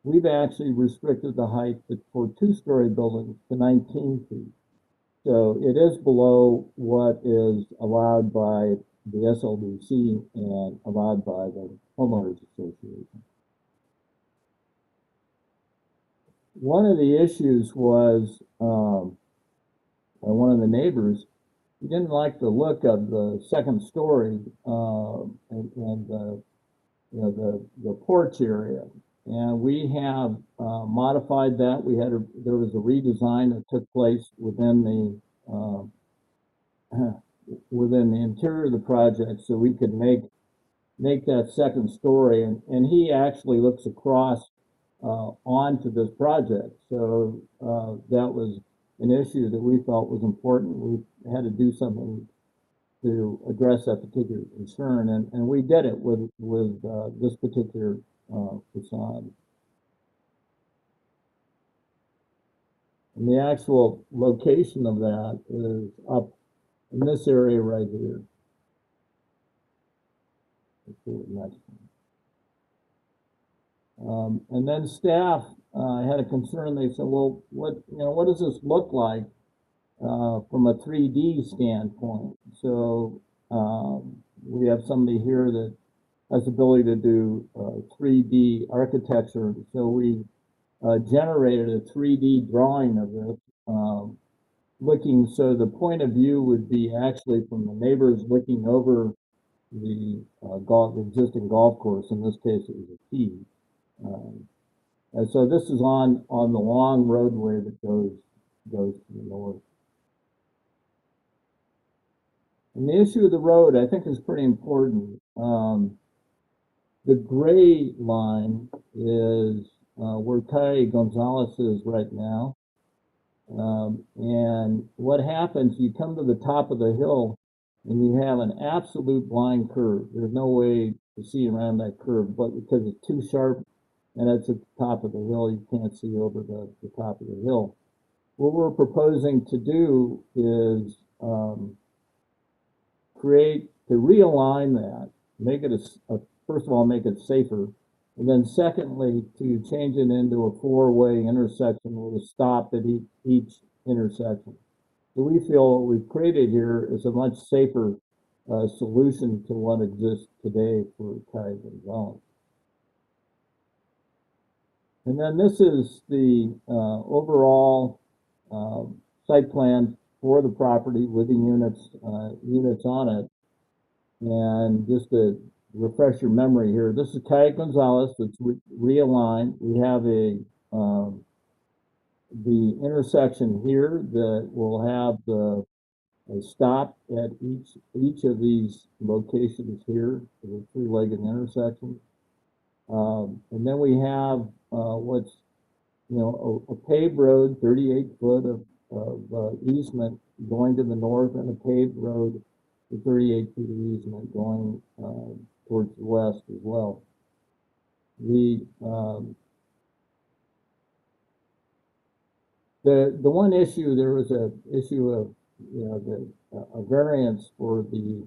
We've actually restricted the height for two-story buildings to 19 feet. So it is below what is allowed by the SLDC and allowed by the homeowners association. One of the issues was one of the neighbors, he didn't like the look of the second story and the porch area. And we have modified that. There was a redesign that took place within the interior of the project, so we could make that second story. And he actually looks across onto this project. So that was an issue that we felt was important. We had to do something to address that particular concern, and we did it with this particular facade. And the actual location of that is up in this area right here. Let's do it next one. And then staff had a concern. They said, "Well, what does this look like from a 3D standpoint?" So we have somebody here that has the ability to do 3D architecture. So we generated a 3D drawing of this, looking, so the point of view would be actually from the neighbors looking over the existing golf course. In this case, it was a tee. And so this is on the long roadway that goes to the north. And the issue of the road, I think, is pretty important. The gray line is where Calle Gonzalez is right now. And what happens, you come to the top of the hill and you have an absolute blind curve. There's no way to see around that curve, but because it's too sharp and it's at the top of the hill, you can't see over the top of the hill. What we're proposing to do is realign that, make it first of all, make it safer, and then secondly, to change it into a four-way intersection with a stop at each intersection. So we feel what we've created here is a much safer solution to what exists today for Calle Gonzalez. And then this is the overall site plan for the property with the units on it. And just to refresh your memory here, this is Calle Gonzalez that's realigned. We have the intersection here that will have a stop at each of these locations here, the three-legged intersection. And then we have what's a paved road, 38 foot of easement going to the north, and a paved road with 38 feet of easement going towards the west as well. The one issue, there was a issue of a variance for the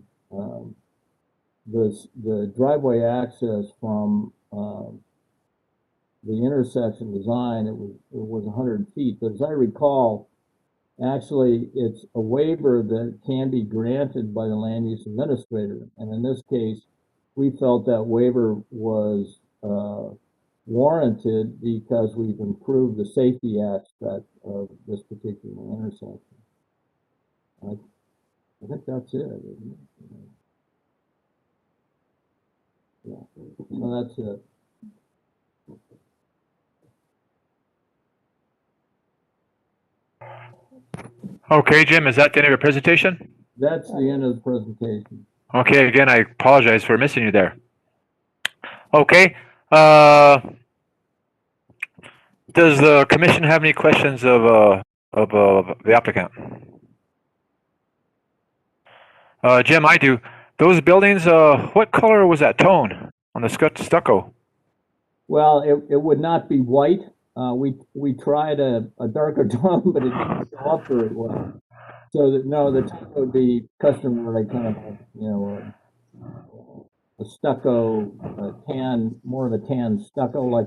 driveway access from the intersection design. It was 100 feet, but as I recall, actually it's a waiver that can be granted by the land use administrator, and in this case, we felt that waiver was warranted because we've improved the safety aspect of this particular intersection. I think that's it, isn't it? Yeah, so that's it. Okay, Jim, is that the end of your presentation? That's the end of the presentation. Okay, again, I apologize for missing you there. Okay, Does the commission have any questions of the applicant? Jim, I do. Those buildings, what color was that tone on the stucco? Well, it would not be white. We tried a darker tone, but it didn't show up very well. So that, no, the tone would be customary, kind of, a stucco, tan, more of a tan stucco, like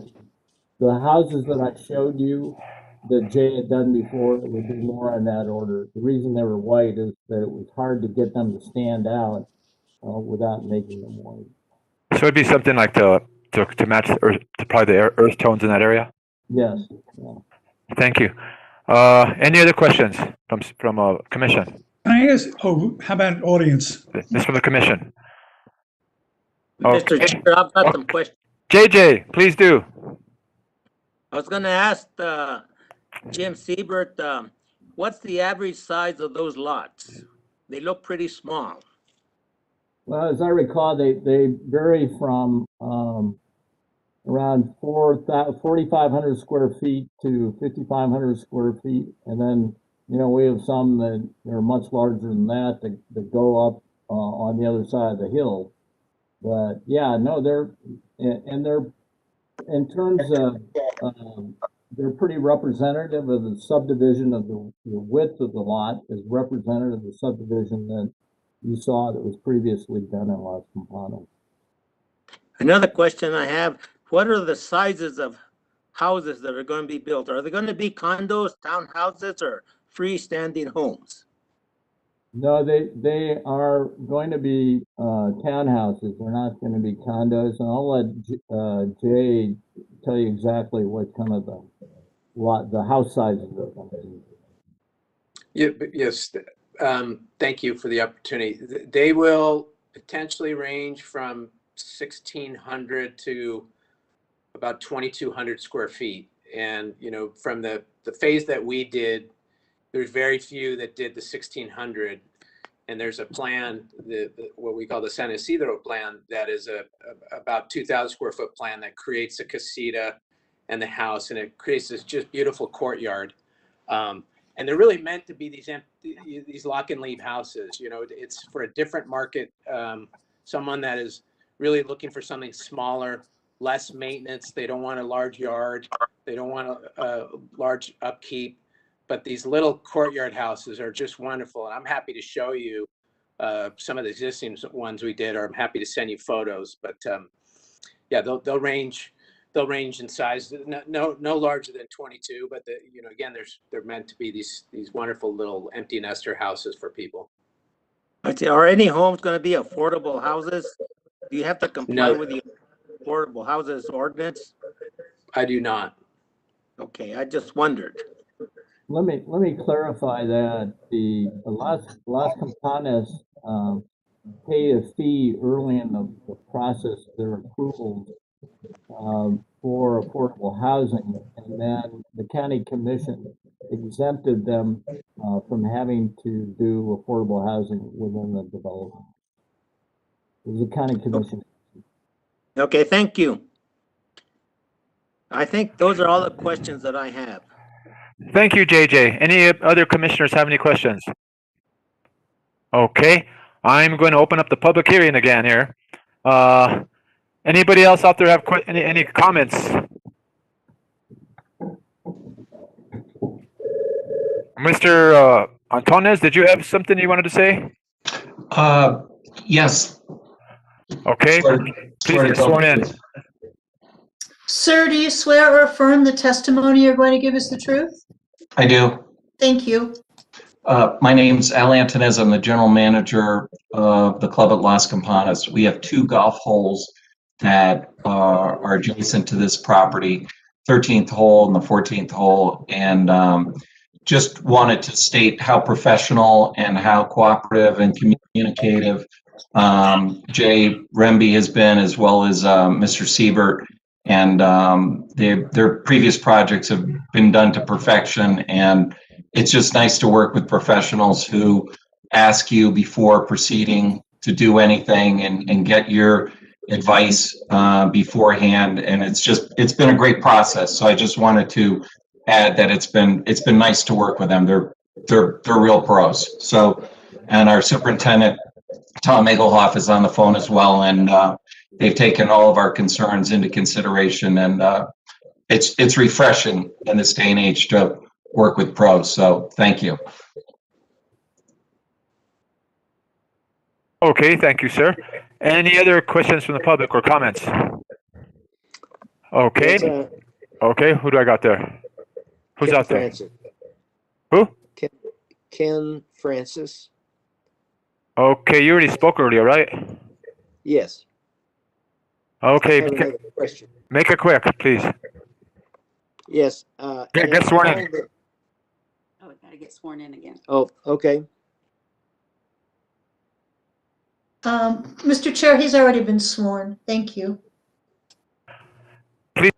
the houses that I showed you that Jay had done before. It would be more in that order. The reason they were white is that it was hard to get them to stand out without making them white. So it'd be something like to match the earth, to probably the earth tones in that area. Yes. Yeah. Thank you. Any other questions from commission? Can I ask? Oh, how about audience? This from the commission. Mr. Chair, I've got some questions. JJ, please do. I was gonna ask, Jim Siebert, what's the average size of those lots? They look pretty small. Well, as I recall, they vary from around 4,500 square feet to 5,500 square feet, and then we have some that are much larger than that that go up on the other side of the hill. But yeah, no, they're in terms of they're pretty representative of the subdivision of the width of the lot is representative of the subdivision that you saw that was previously done in Las Campanas. Another question I have, what are the sizes of houses that are going to be built? Are they going to be condos, townhouses, or freestanding homes? No, they are going to be townhouses. They're not going to be condos. And I'll let Jay tell you exactly what kind of the house sizes are going to be. Yeah, yes. Thank you for the opportunity. They will potentially range from 1,600 to about 2,200 square feet. And, from the phase that we did, there's very few that did the 1,600. And there's a plan, what we call the San Isidro plan, that is about 2,000 square foot plan that creates a casita and the house, and it creates this just beautiful courtyard. And they're really meant to be these lock and leave houses. It's for a different market, someone that is really looking for something smaller, less maintenance. They don't want a large yard. They don't want a large upkeep. But these little courtyard houses are just wonderful. And I'm happy to show you some of the existing ones we did, or I'm happy to send you photos. But yeah, they'll range in size, no larger than 22, but again, they're meant to be these wonderful little empty nester houses for people. Are any homes going to be affordable houses? Do you have to comply No. with the affordable houses ordinance? I do not. Okay, I just wondered. Let me clarify that the Las Campanas paid a fee early in the process of their approval for affordable housing, and then the county commission exempted them from having to do affordable housing within the development. It was the county commission. Okay, thank you. I think those are all the questions that I have. Thank you, JJ. Any other commissioners have any questions? Okay, I'm going to open up the public hearing again here. Anybody else out there have any comments? Mr. Antonez, did you have something you wanted to say? Yes. Okay, please get sworn in. Sir, do you swear or affirm the testimony you're going to give us the truth? I do. Thank you. My name's Al Antonez. I'm the general manager of the club at Las Campanas. We have 2 golf holes that are adjacent to this property, 13th hole and the 14th hole. And just wanted to state how professional and how cooperative and communicative Jay Rambi has been, as well as Mr. Siebert. And their previous projects have been done to perfection. And it's just nice to work with professionals who ask you before proceeding to do anything and get your advice beforehand, and it's been a great process. So I just wanted to add that it's been nice to work with them. They're real pros. So, and our superintendent Tom Egelhoff is on the phone as well, and they've taken all of our concerns into consideration, and it's refreshing in this day and age to work with pros. So thank you. Okay, thank you, sir. Any other questions from the public or comments? Okay. Yes, Okay, who do I got there? Who's Ken out there? Francis. Who? Ken Francis. Okay, you already spoke earlier, right? Yes. Okay, I have another question. make it quick, please. Yes. Get sworn in. Oh, I gotta get sworn in again. Oh, okay. Mr. Chair, he's already been sworn. Thank you. Please.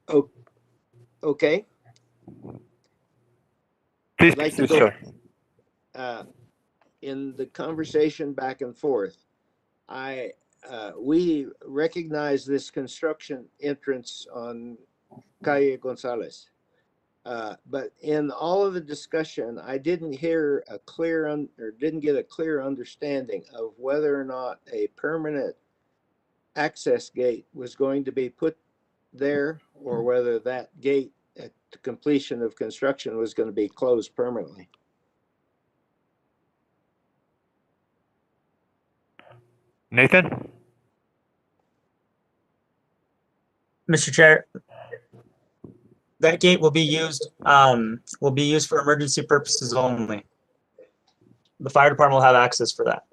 Oh, okay. Please, I'd like to sir. In the conversation back and forth, we recognize this construction entrance on Calle Gonzalez. But in all of the discussion, I didn't hear a clear or didn't get a clear understanding of whether or not a permanent access gate was going to be put there, or whether that gate at the completion of construction was going to be closed permanently. Nathan? Mr. Chair, that gate will be used for emergency purposes only. The fire department will have access for that.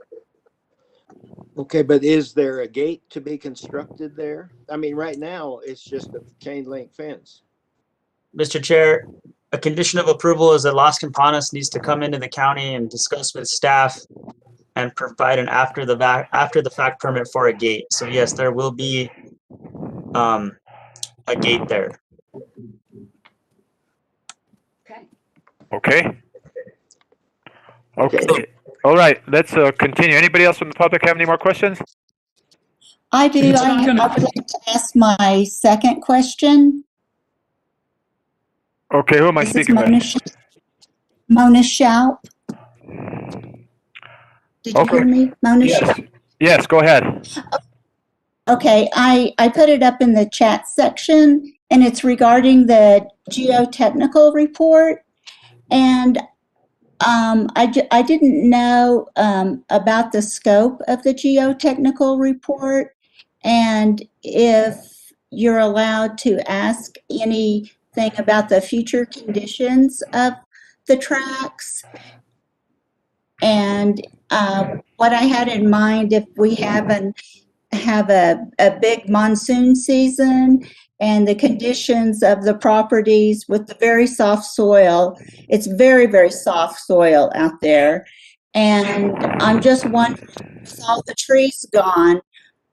Okay, but is there a gate to be constructed there? I mean, right now it's just a chain link fence. Mr. Chair, a condition of approval is that Las Campanas needs to come into the county and discuss with staff and provide an after the fact permit for a gate. So yes, there will be a gate there. Okay. Okay. All right, let's continue. Anybody else from the public have any more questions? I do. I would like to ask my second question. Okay, who am I speaking with? Mona Schaup. Did you hear me? Mona Schaup? Yes, go ahead. Okay, I put it up in the chat section, and it's regarding the geotechnical report. And I didn't know about the scope of the geotechnical report, and if you're allowed to ask anything about the future conditions of the tracks. And what I had in mind, if we have a big monsoon season and the conditions of the properties with the very soft soil, it's very, very soft soil out there. And I'm just wondering, with all the trees gone,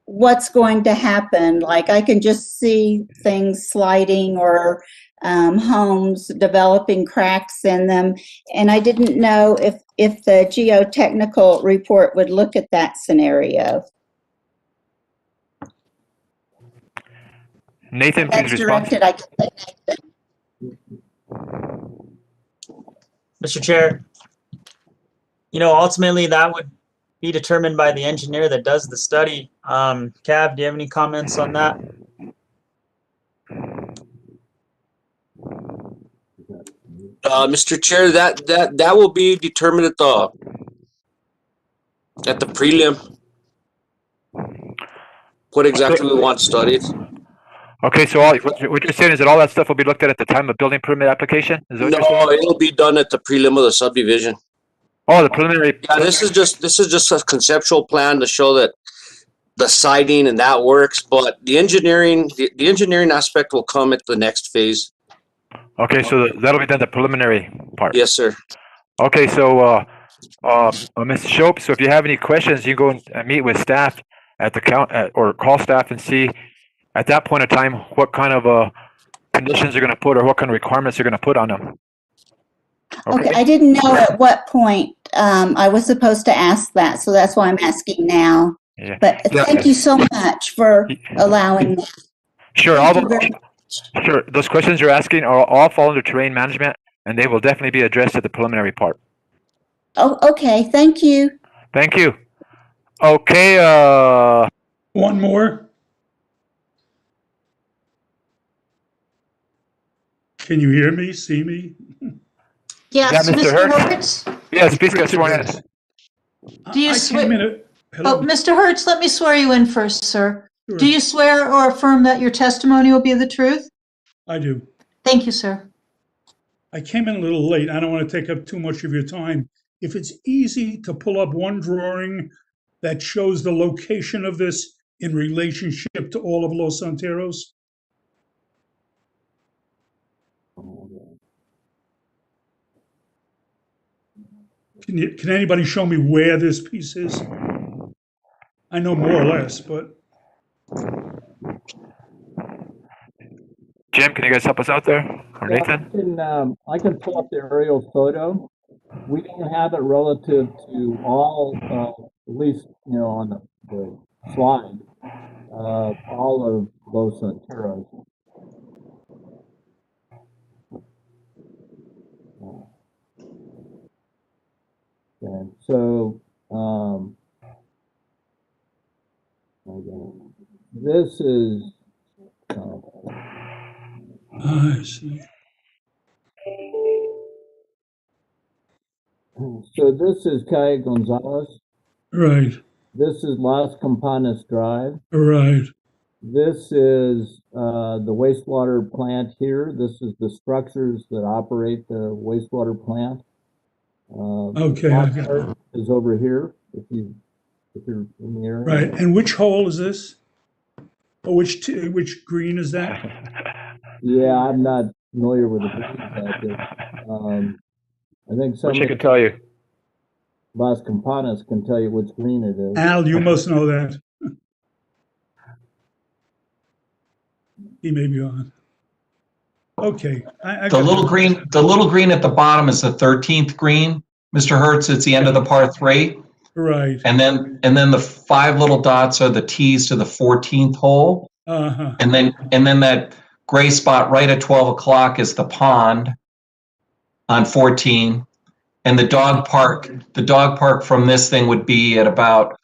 what's going to happen? Like, I can just see things sliding or homes developing cracks in them. And I didn't know if the geotechnical report would look at that scenario. Nathan, please respond. Mr. Chair, ultimately that would be determined by the engineer that does the study. Cav, do you have any comments on that? Mr. Chair, that will be determined at the prelim. What exactly we want studied. Okay, so what you're saying is that all that stuff will be looked at the time of building permit application? Is that what you're saying? No, it'll be done at the prelim of the subdivision. Oh, the preliminary. Yeah, this is just a conceptual plan to show that the siding and that works, but the engineering aspect will come at the next phase. Okay, so that'll be done the preliminary part. Yes, sir. Okay, so Ms. Shope, so if you have any questions, you go and meet with staff at the or call staff and see at that point in time what kind of conditions they're going to put or what kind of requirements they're going to put on them. Okay, I didn't know at what point I was supposed to ask that, so that's why I'm asking now. Yeah. But thank you so much for allowing me. Sure, Thank you very sure. Those questions you're asking are all fall under terrain management, and they will definitely be addressed at the preliminary part. Oh, okay. Thank you. Thank you. Okay, One more. Can you hear me, see me? Yes, Is that Mr. Mr. Hertz? Hertz? Yes, please get sworn in. Do you I swear? came in a, Oh, hello? Mr. Hertz, let me swear you in first, sir. Sure. Do you swear or affirm that your testimony will be the truth? I do. Thank you, sir. I came in a little late. I don't want to take up too much of your time. If it's easy to pull up one drawing that shows the location of this in relationship to all of Los Santeros? Can anybody show me where this piece is? I know more or less, but Jim, can you guys help us out there? Or Yeah, Nathan? I can pull up the aerial photo. We don't have it relative to all, at least, on the slide, all of Los Santeros. And so, this is, I see. so this is Calle Gonzalez. Right, This is Las Campanas Drive. right. This is the wastewater plant here. This is the structures that operate the wastewater plant. Okay, I got it. Is over here, if you're in the area. Right, and which hole is this? Or which green is that? Yeah, I'm not familiar with the greens out there. I think Wish I somebody, could tell you. Las Campanas, can tell you which green it is. Al, you must know that. He may be on. Okay. The little green at the bottom is the 13th green, Mr. Hertz. It's the end of the par 3. Right. And then the 5 little dots are the tees to the 14th hole. Uh-huh. And then that gray spot right at 12 o'clock is the pond on 14. And the dog park from this thing would be at about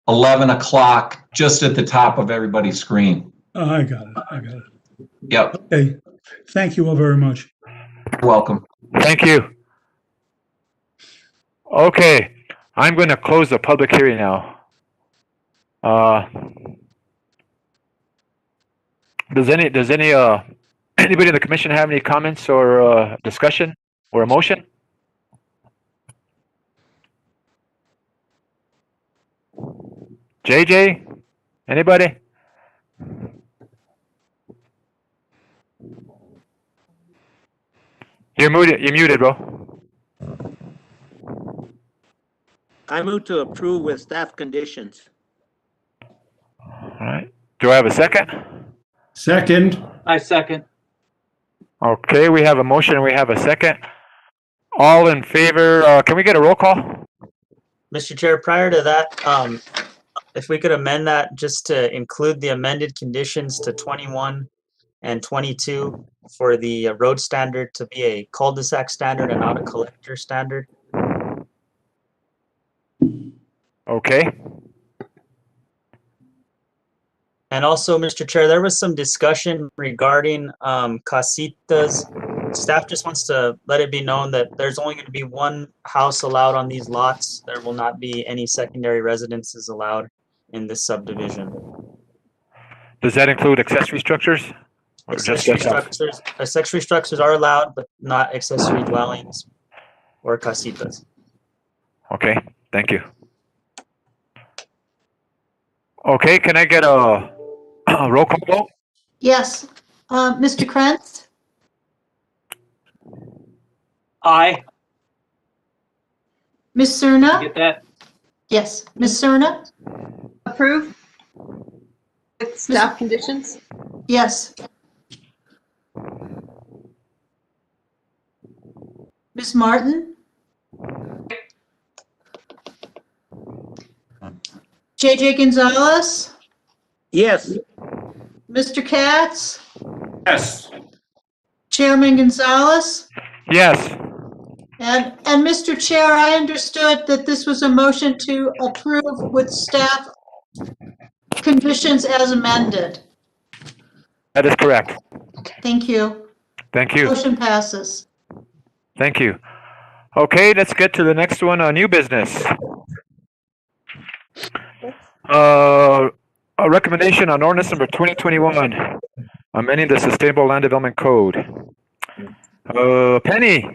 11 o'clock, just at the top of everybody's screen. Oh, I got it. Yep. Okay. Thank you all very much. You're welcome. Thank you. Okay, I'm going to close the public hearing now. Does anybody in the commission have any comments or discussion or a motion? JJ, anybody? You're muted, bro. I move to approve with staff conditions. All right. Do I have a second? Second. I second. Okay, we have a motion and we have a second. All in favor, can we get a roll call? Mr. Chair, prior to that, if we could amend that just to include the amended conditions to 21 and 22 for the road standard to be a cul-de-sac standard and not a collector standard. Okay. And also, Mr. Chair, there was some discussion regarding casitas. Staff just wants to let it be known that there's only going to be one house allowed on these lots. There will not be any secondary residences allowed in this subdivision. Does that include accessory structures? Or Accessory structures are allowed, but not accessory dwellings or casitas. Okay, thank you. Okay, can I get a roll call vote? Yes. Mr. Krantz? Aye. Ms. Cerna? Get that? Yes. Ms. Cerna? Approve with staff conditions? Yes. Ms. Martin? JJ Gonzalez? Yes. Mr. Katz? Yes. Chairman Gonzalez? Yes. And Mr. Chair, I understood that this was a motion to approve with staff conditions as amended. That is correct. Thank you. Thank you. Motion passes. Thank you. Okay, let's get to the next one, new business. A recommendation on ordinance number 2021, amending the Sustainable Land Development Code. Penny,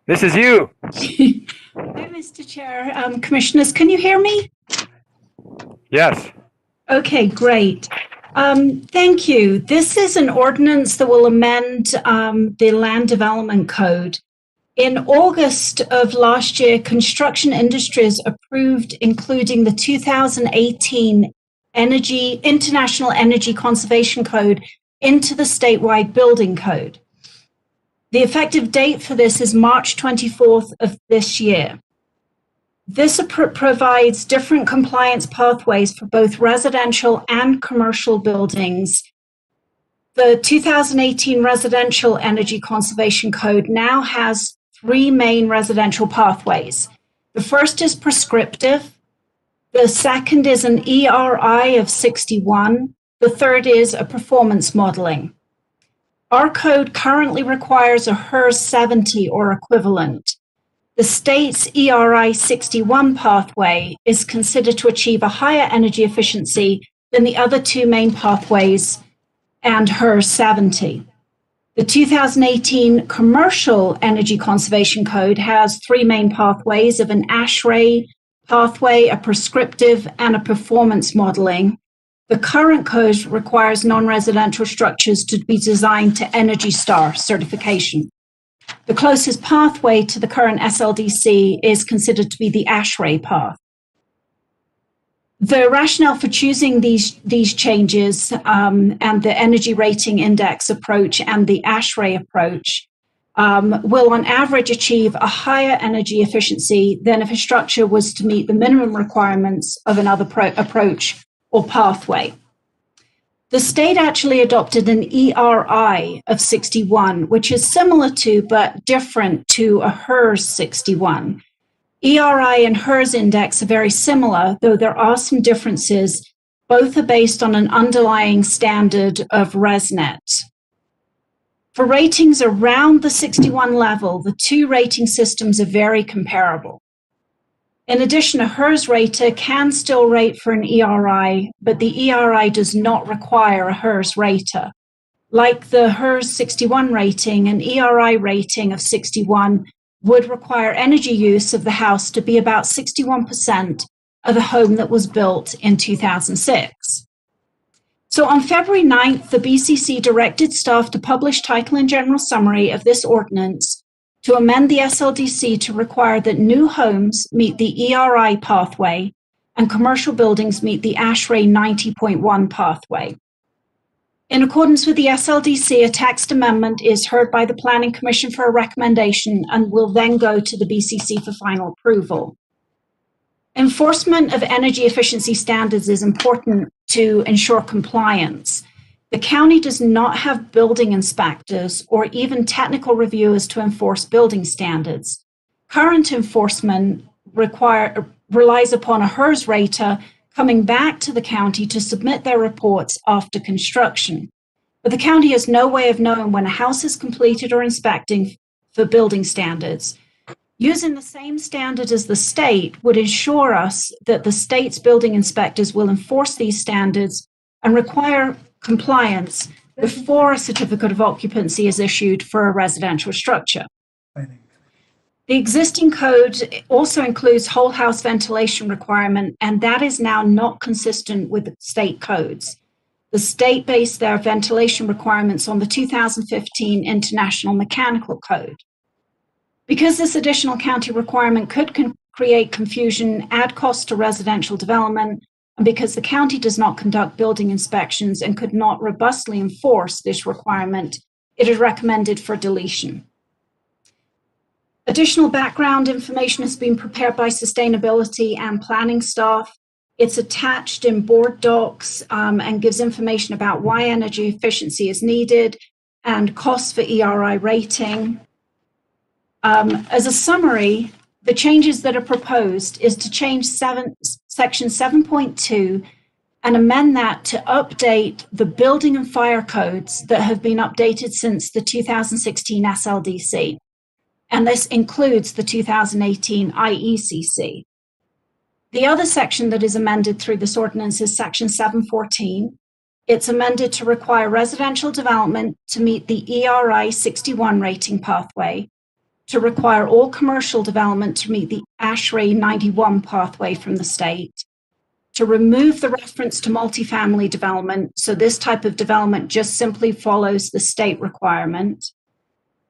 this is you. Hi, Mr. Chair. Commissioners, can you hear me? Yes. Okay, great. Thank you. This is an ordinance that will amend the Land Development Code. In August of last year, Construction Industries approved including the 2018 International Energy Conservation Code into the statewide building code. The effective date for this is March 24th of this year. This provides different compliance pathways for both residential and commercial buildings. The 2018 Residential Energy Conservation Code now has 3 main residential pathways. The first is prescriptive. The second is an ERI of 61. The third is a performance modeling. Our code currently requires a HERS 70 or equivalent. The state's ERI 61 pathway is considered to achieve a higher energy efficiency than the other 2 main pathways and HERS 70. The 2018 Commercial Energy Conservation Code has 3 main pathways of an ASHRAE pathway, a prescriptive, and a performance modeling. The current code requires non-residential structures to be designed to Energy Star certification. The closest pathway to the current SLDC is considered to be the ASHRAE path. The rationale for choosing these changes and the energy rating index approach and the ASHRAE approach will on average achieve a higher energy efficiency than if a structure was to meet the minimum requirements of another approach or pathway. The state actually adopted an ERI of 61, which is similar to but different to a HERS 61. ERI and HERS index are very similar, though there are some differences. Both are based on an underlying standard of ResNet. For ratings around the 61 level, the 2 rating systems are very comparable. In addition, a HERS rater can still rate for an ERI, but the ERI does not require a HERS rater. Like the HERS 61 rating, an ERI rating of 61 would require energy use of the house to be about 61% of the home that was built in 2006. So on February 9th, the BCC directed staff to publish title and general summary of this ordinance to amend the SLDC to require that new homes meet the ERI pathway and commercial buildings meet the ASHRAE 90.1 pathway. In accordance with the SLDC, a text amendment is heard by the Planning Commission for a recommendation and will then go to the BCC for final approval. Enforcement of energy efficiency standards is important to ensure compliance. The county does not have building inspectors or even technical reviewers to enforce building standards. Current enforcement relies upon a HERS rater coming back to the county to submit their reports after construction. But the county has no way of knowing when a house is completed or inspecting for building standards. Using the same standard as the state would ensure us that the state's building inspectors will enforce these standards and require compliance before a certificate of occupancy is issued for a residential structure. The existing code also includes whole house ventilation requirement, and that is now not consistent with the state codes. The state based their ventilation requirements on the 2015 International Mechanical Code. Because this additional county requirement could create confusion, add cost to residential development, and because the county does not conduct building inspections and could not robustly enforce this requirement, it is recommended for deletion. Additional background information has been prepared by sustainability and planning staff. It's attached in board docs and gives information about why energy efficiency is needed and costs for ERI rating. As a summary, the changes that are proposed is to change section 7.2 and amend that to update the building and fire codes that have been updated since the 2016 SLDC. And this includes the 2018 IECC. The other section that is amended through this ordinance is section 714. It's amended to require residential development to meet the ERI 61 rating pathway, to require all commercial development to meet the ASHRAE 91 pathway from the state, to remove the reference to multifamily development, so this type of development just simply follows the state requirement,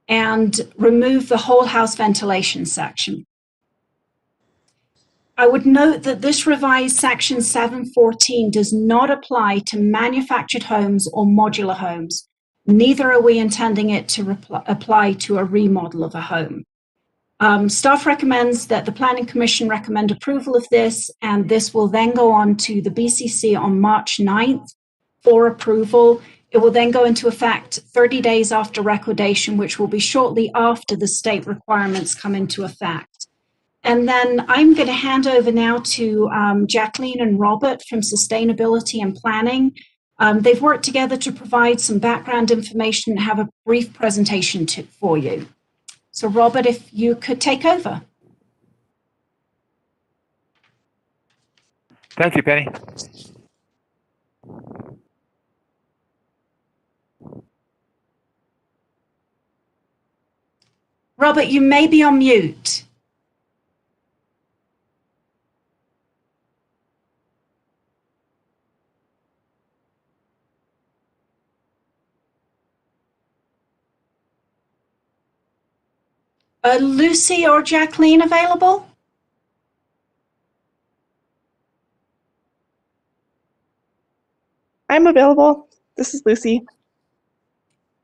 and remove the whole house ventilation section. I would note that this revised section 714 does not apply to manufactured homes or modular homes. Neither are we intending it to apply to a remodel of a home. Staff recommends that the Planning Commission recommend approval of this, and this will then go on to the BCC on March 9th for approval. It will then go into effect 30 days after recordation, which will be shortly after the state requirements come into effect. And then I'm going to hand over now to Jacqueline and Robert from Sustainability and Planning. They've worked together to provide some background information and have a brief presentation for you. So Robert, if you could take over. Thank you, Penny. Robert, you may be on mute. Lucy or Jacqueline available? I'm available. This is Lucy.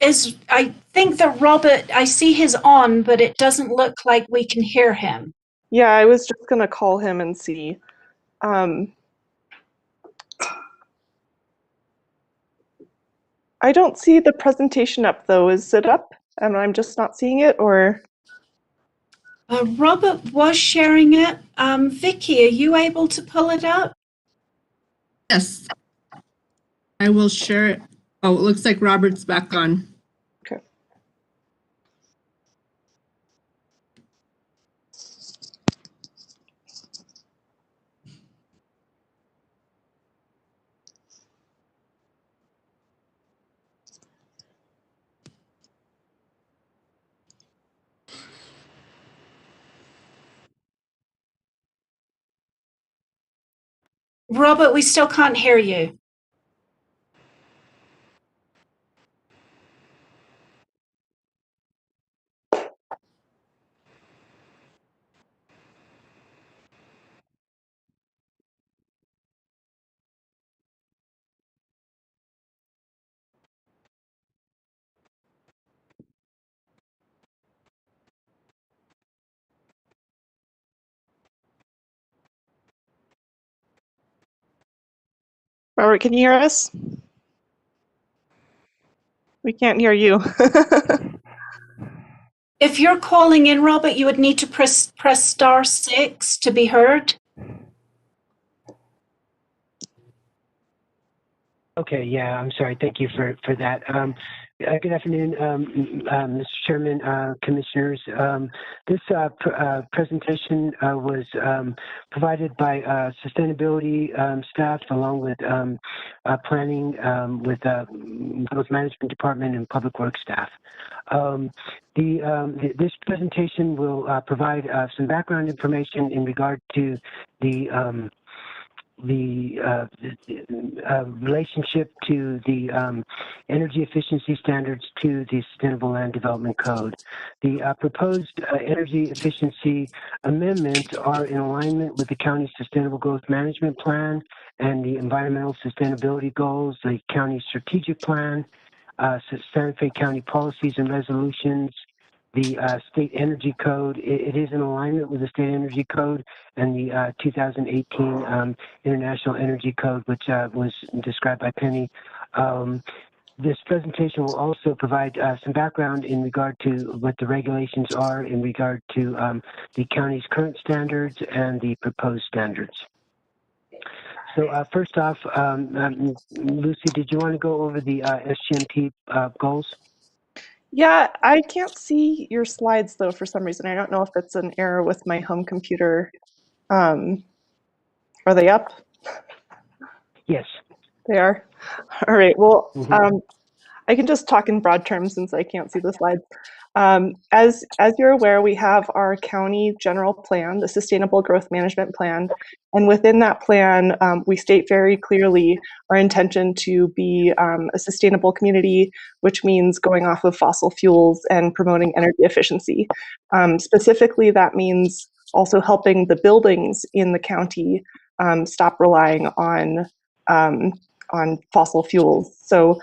I think that Robert, I see his on, but it doesn't look like we can hear him. Yeah, I was just going to call him and see. I don't see the presentation up, though. Is it up? And I'm just not seeing it, or? Robert was sharing it. Vicky, are you able to pull it up? Yes. I will share it. Oh, it looks like Robert's back on. Okay. Robert, we still can't hear you. Robert, can you hear us? We can't hear you. If you're calling in, Robert, you would need to press *6 to be heard. Okay, yeah, I'm sorry. Thank you for that. Good afternoon, Mr. Chairman, Commissioners. This presentation was provided by sustainability staff along with planning with both management department and public works staff. This presentation will provide some background information in regard to the relationship to the energy efficiency standards to the Sustainable Land Development Code. The proposed energy efficiency amendments are in alignment with the county's Sustainable Growth Management Plan and the environmental sustainability goals, the county's strategic plan, Santa Fe County policies and resolutions, the state energy code. It is in alignment with the state energy code and the 2018 International Energy Code, which was described by Penny. This presentation will also provide some background in regard to what the regulations are in regard to the county's current standards and the proposed standards. So first off, Lucy, did you want to go over the SGMP goals? Yeah, I can't see your slides though for some reason. I don't know if it's an error with my home computer. Are they up? Yes. They are? All right, well, I can just talk in broad terms since I can't see the slides. As you're aware, we have our county general plan, the Sustainable Growth Management Plan, and within that plan, we state very clearly our intention to be a sustainable community, which means going off of fossil fuels and promoting energy efficiency. Specifically, that means also helping the buildings in the county stop relying on fossil fuels. So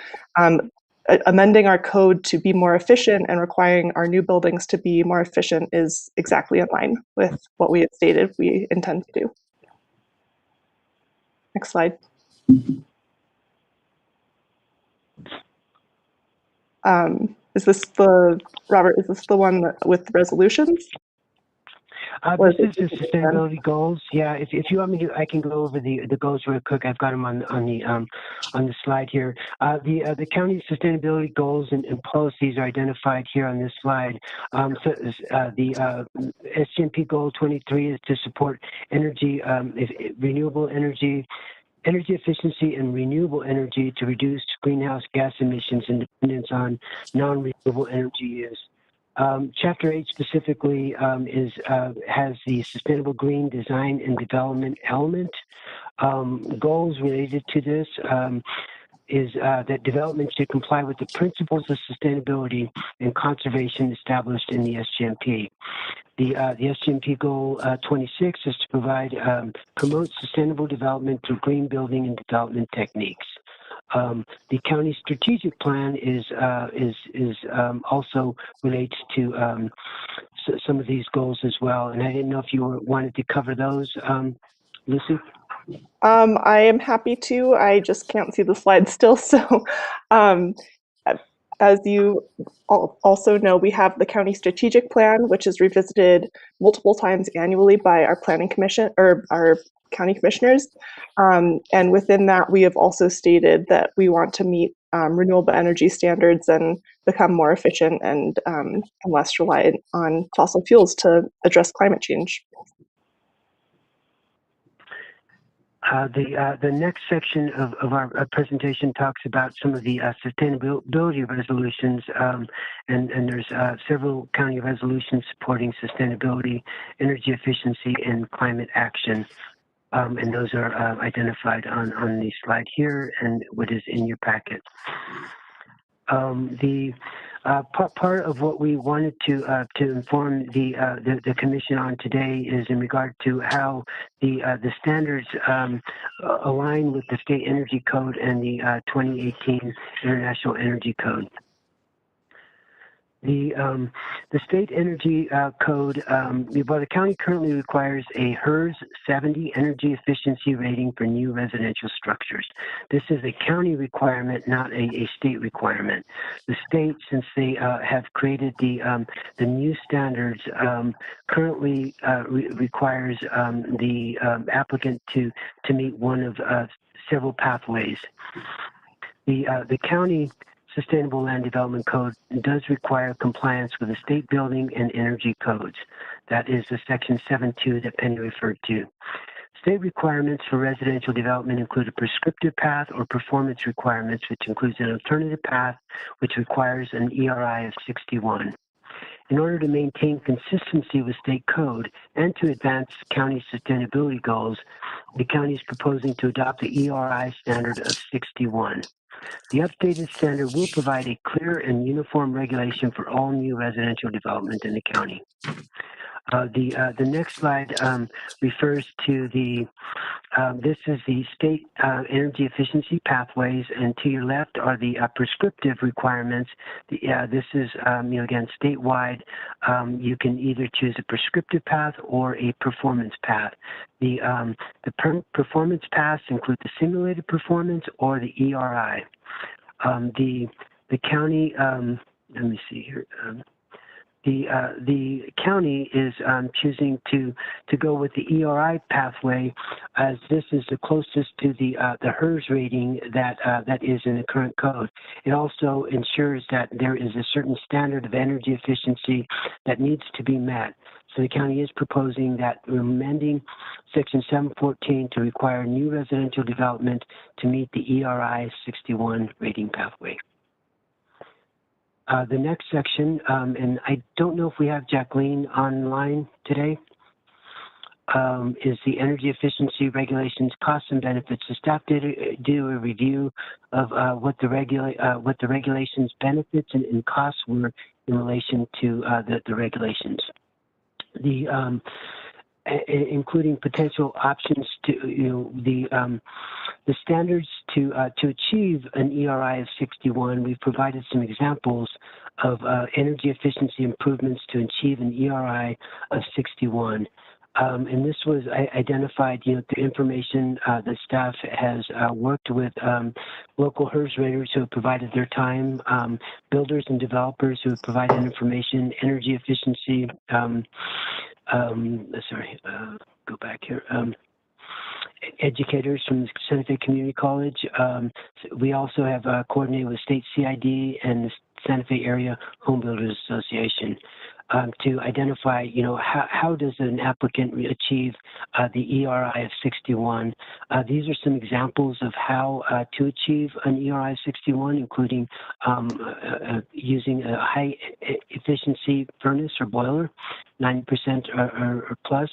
amending our code to be more efficient and requiring our new buildings to be more efficient is exactly in line with what we had stated we intend to do. Next slide. Is this the, Robert, is this the one with the resolutions? This is the sustainability goals. Yeah, if you want me to, I can go over the goals real quick. I've got them on the slide here. The county sustainability goals and policies are identified here on this slide. The SGMP goal 23 is to support energy, renewable energy efficiency and renewable energy to reduce greenhouse gas emissions and dependence on non-renewable energy use. Chapter 8 specifically has the sustainable green design and development element. Goals related to this is that development should comply with the principles of sustainability and conservation established in the SGMP. The SGMP goal 26 is to promote sustainable development through green building and development techniques. The county strategic plan is also relates to some of these goals as well. And I didn't know if you wanted to cover those, Lucy. I am happy to. I just can't see the slide still. So as you also know, we have the county strategic plan, which is revisited multiple times annually by our planning commission or our county commissioners. And within that, we have also stated that we want to meet renewable energy standards and become more efficient and less reliant on fossil fuels to address climate change. The next section of our presentation talks about some of the sustainability resolutions, and there's several county resolutions supporting sustainability, energy efficiency, and climate action. And those are identified on the slide here and what is in your packet. Part of what we wanted to inform the commission on today is in regard to how the standards align with the state energy code and the 2018 International Energy Code. The state energy code, well, the county currently requires a HERS 70 energy efficiency rating for new residential structures. This is a county requirement, not a state requirement. The state, since they have created the new standards, currently requires the applicant to meet one of several pathways. The county Sustainable Land Development Code does require compliance with the state building and energy codes. That is the section 7.2 that Penny referred to. State requirements for residential development include a prescriptive path or performance requirements, which includes an alternative path, which requires an ERI of 61. In order to maintain consistency with state code and to advance county sustainability goals, the county is proposing to adopt the ERI standard of 61. The updated standard will provide a clear and uniform regulation for all new residential development in the county. The next slide refers to the this is the state energy efficiency pathways, and to your left are the prescriptive requirements. This is, again, statewide. You can either choose a prescriptive path or a performance path. The performance paths include the simulated performance or the ERI. The county, let me see here. The county is choosing to go with the ERI pathway, as this is the closest to the HERS rating that is in the current code. It also ensures that there is a certain standard of energy efficiency that needs to be met. So the county is proposing that we're amending Section 714 to require new residential development to meet the ERI 61 rating pathway. The next section, and I don't know if we have Jacqueline online today, is the energy efficiency regulations, costs and benefits. The staff did do a review of what the regulations benefits and costs were in relation to the regulations. Including potential options to the standards to achieve an ERI of 61. We've provided some examples of energy efficiency improvements to achieve an ERI of 61. And this was identified, through information the staff has worked with local HERS raters who have provided their time, builders and developers who have provided information, energy efficiency. Go back here. Educators from the Santa Fe Community College. We also have coordinated with State CID and the Santa Fe Area Home Builders Association to identify, how does an applicant achieve the ERI of 61. These are some examples of how to achieve an ERI of 61, including using a high efficiency furnace or boiler, 90% or plus,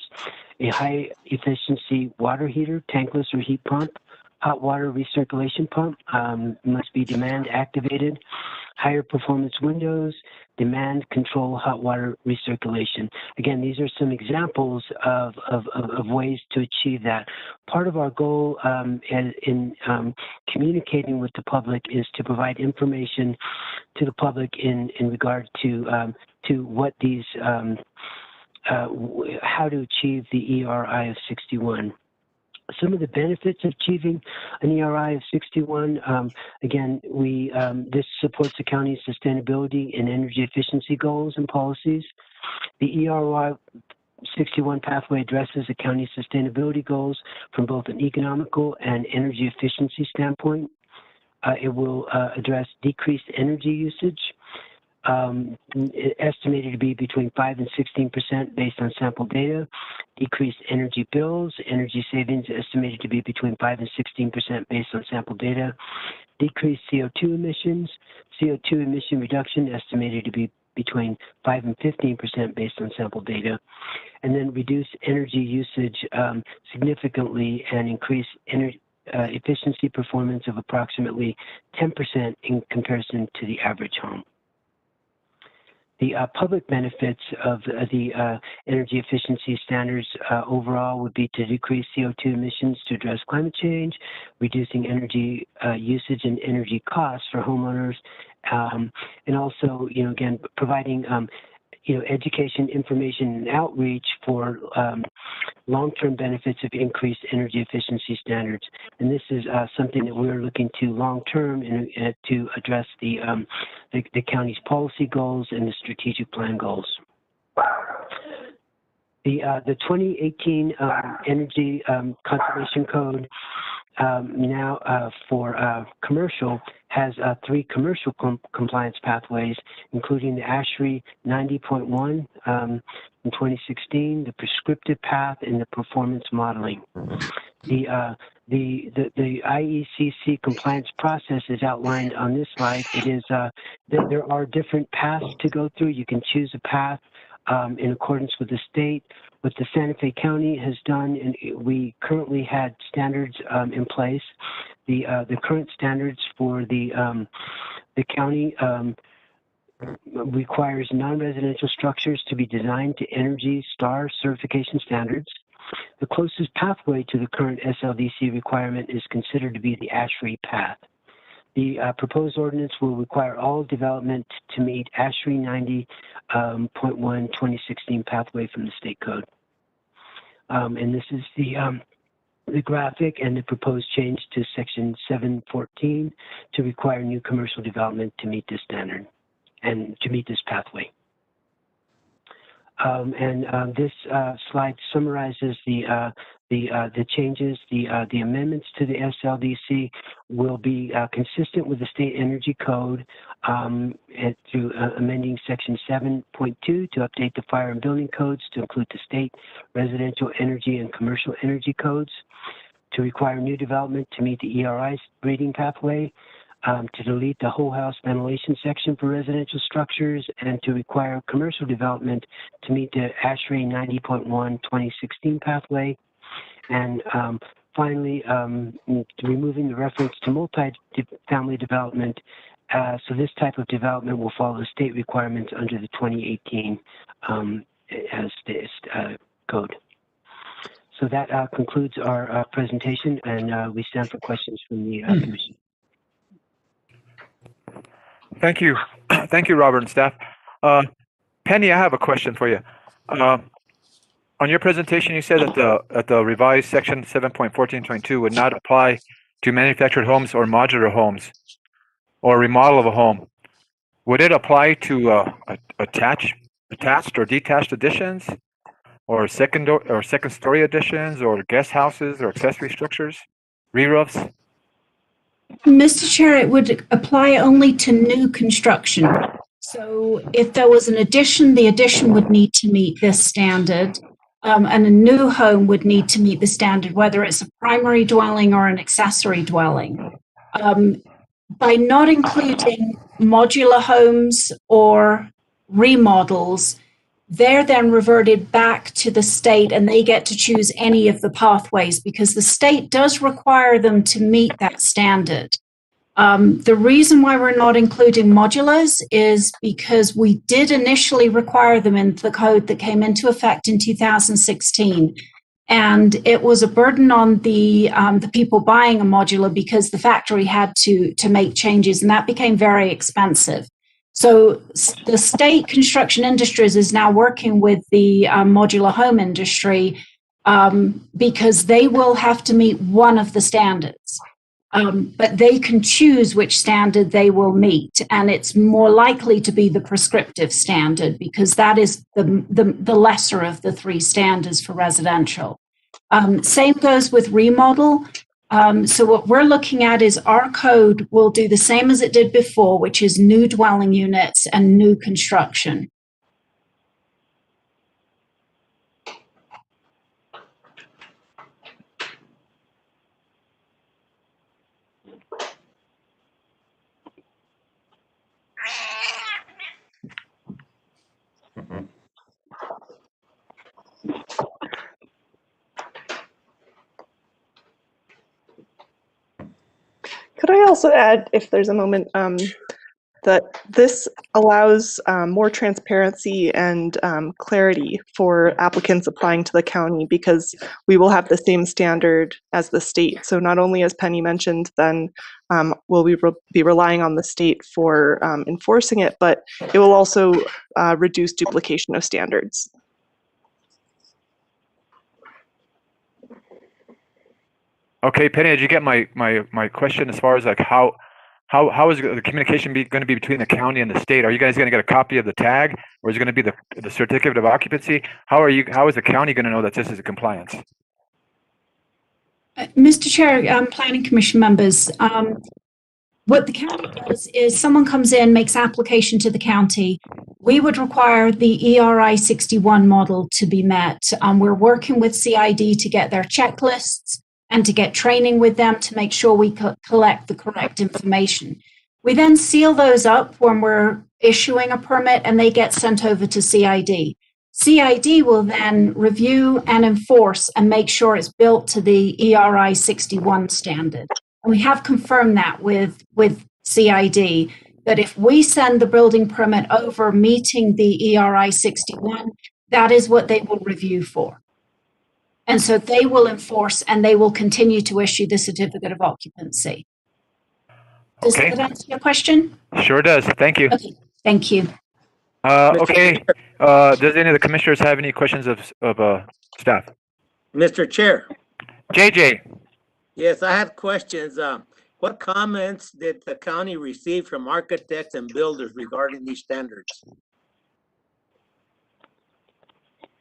a high efficiency water heater, tankless or heat pump, hot water recirculation pump, must be demand activated, higher performance windows, demand control hot water recirculation. Again, these are some examples of ways to achieve that. Part of our goal in communicating with the public is to provide information to the public in regard to what these, how to achieve the ERI of 61. Some of the benefits of achieving an ERI of 61, again, this supports the county's sustainability and energy efficiency goals and policies. The ERI 61 pathway addresses the county's sustainability goals from both an economical and energy efficiency standpoint. It will address decreased energy usage, estimated to be between 5 and 16% based on sample data. Decreased energy bills, energy savings estimated to be between 5 and 16% based on sample data. Decreased CO2 emissions, CO2 emission reduction estimated to be between 5 and 15% based on sample data. And then reduce energy usage significantly and increase efficiency performance of approximately 10% in comparison to the average home. The public benefits of the energy efficiency standards overall would be to decrease CO2 emissions to address climate change, reducing energy usage and energy costs for homeowners, and also, again, providing education, information, and outreach for long-term benefits of increased energy efficiency standards. And this is something that we're looking to long-term to address the county's policy goals and the strategic plan goals. The 2018 Energy Conservation Code now for commercial has 3 commercial compliance pathways, including the ASHRAE 90.1 in 2016, the prescriptive path, and the performance modeling. The IECC compliance process is outlined on this slide. It is there are different paths to go through. You can choose a path in accordance with the state. What the Santa Fe County has done, and we currently had standards in place. The current standards for the county requires non-residential structures to be designed to Energy Star certification standards. The closest pathway to the current SLDC requirement is considered to be the ASHRAE path. The proposed ordinance will require all development to meet ASHRAE 90.1 2016 pathway from the state code. And this is the graphic and the proposed change to section 714 to require new commercial development to meet this standard and to meet this pathway. This slide summarizes the changes. The amendments to the SLDC will be consistent with the state energy code through amending section 7.2 to update the fire and building codes to include the state residential energy and commercial energy codes, to require new development to meet the ERI rating pathway, to delete the whole house ventilation section for residential structures, and to require commercial development to meet the ASHRAE 90.1 2016 pathway. And finally, removing the reference to multi-family development. So this type of development will follow the state requirements under the 2018 code. So that concludes our presentation, and we stand for questions from the Commission. Thank you. Thank you, Robert and staff. Penny, I have a question for you. On your presentation, you said that the revised section 7.14.22 would not apply to manufactured homes or modular homes or remodel of a home. Would it apply to attached or detached additions, or second story additions, or guest houses or accessory structures, re-roofs? Mr. Chair, it would apply only to new construction. So if there was an addition, the addition would need to meet this standard, and a new home would need to meet the standard, whether it's a primary dwelling or an accessory dwelling. By not including modular homes or remodels, they're then reverted back to the state and they get to choose any of the pathways because the state does require them to meet that standard. The reason why we're not including modulars is because we did initially require them in the code that came into effect in 2016. And it was a burden on the people buying a modular because the factory had to make changes, and that became very expensive. So the state construction industries is now working with the modular home industry because they will have to meet one of the standards. But they can choose which standard they will meet, and it's more likely to be the prescriptive standard because that is the lesser of the three standards for residential. Same goes with remodel. So what we're looking at is our code will do the same as it did before, which is new dwelling units and new construction. Could I also add, if there's a moment, that this allows more transparency and clarity for applicants applying to the county because we will have the same standard as the state. So not only, as Penny mentioned, then will we be relying on the state for enforcing it, but it will also reduce duplication of standards. Okay, Penny, did you get my question as far as like how is the communication going to be between the county and the state? Are you guys going to get a copy of the tag, or is it going to be the certificate of occupancy? How is the county going to know that this is a compliance? Mr. Chair, Planning Commission members, what the county does is someone comes in, makes application to the county. We would require the ERI 61 model to be met. We're working with CID to get their checklists and to get training with them to make sure we collect the correct information. We then seal those up when we're issuing a permit and they get sent over to CID. CID will then review and enforce and make sure it's built to the ERI 61 standard. And we have confirmed that with CID. that if we send the building permit over meeting the ERI 61, that is what they will review for. And so they will enforce and they will continue to issue the certificate of occupancy. Does Okay. that answer your question? Sure does. Thank you. Okay, thank you. Okay. Does any of the commissioners have any questions of staff? Mr. Chair. JJ. Yes, I have questions. What comments did the county receive from architects and builders regarding these standards?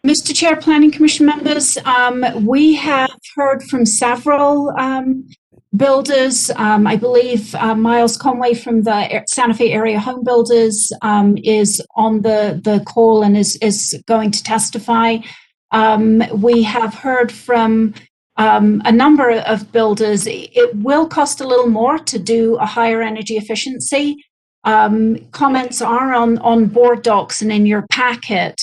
Mr. Chair, Planning Commission members, we have heard from several builders. I believe Miles Conway from the Santa Fe Area Home Builders is on the call and is going to testify. We have heard from a number of builders. It will cost a little more to do a higher energy efficiency. Comments are on board docs and in your packet.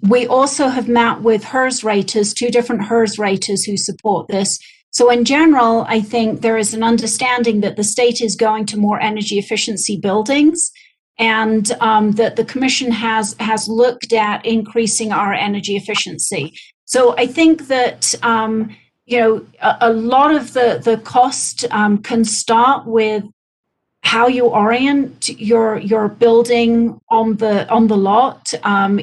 We also have met with HERS raters, 2 different HERS raters who support this. So in general, I think there is an understanding that the state is going to more energy efficiency buildings, and that the commission has looked at increasing our energy efficiency. So I think that a lot of the cost can start with how you orient your building on the lot,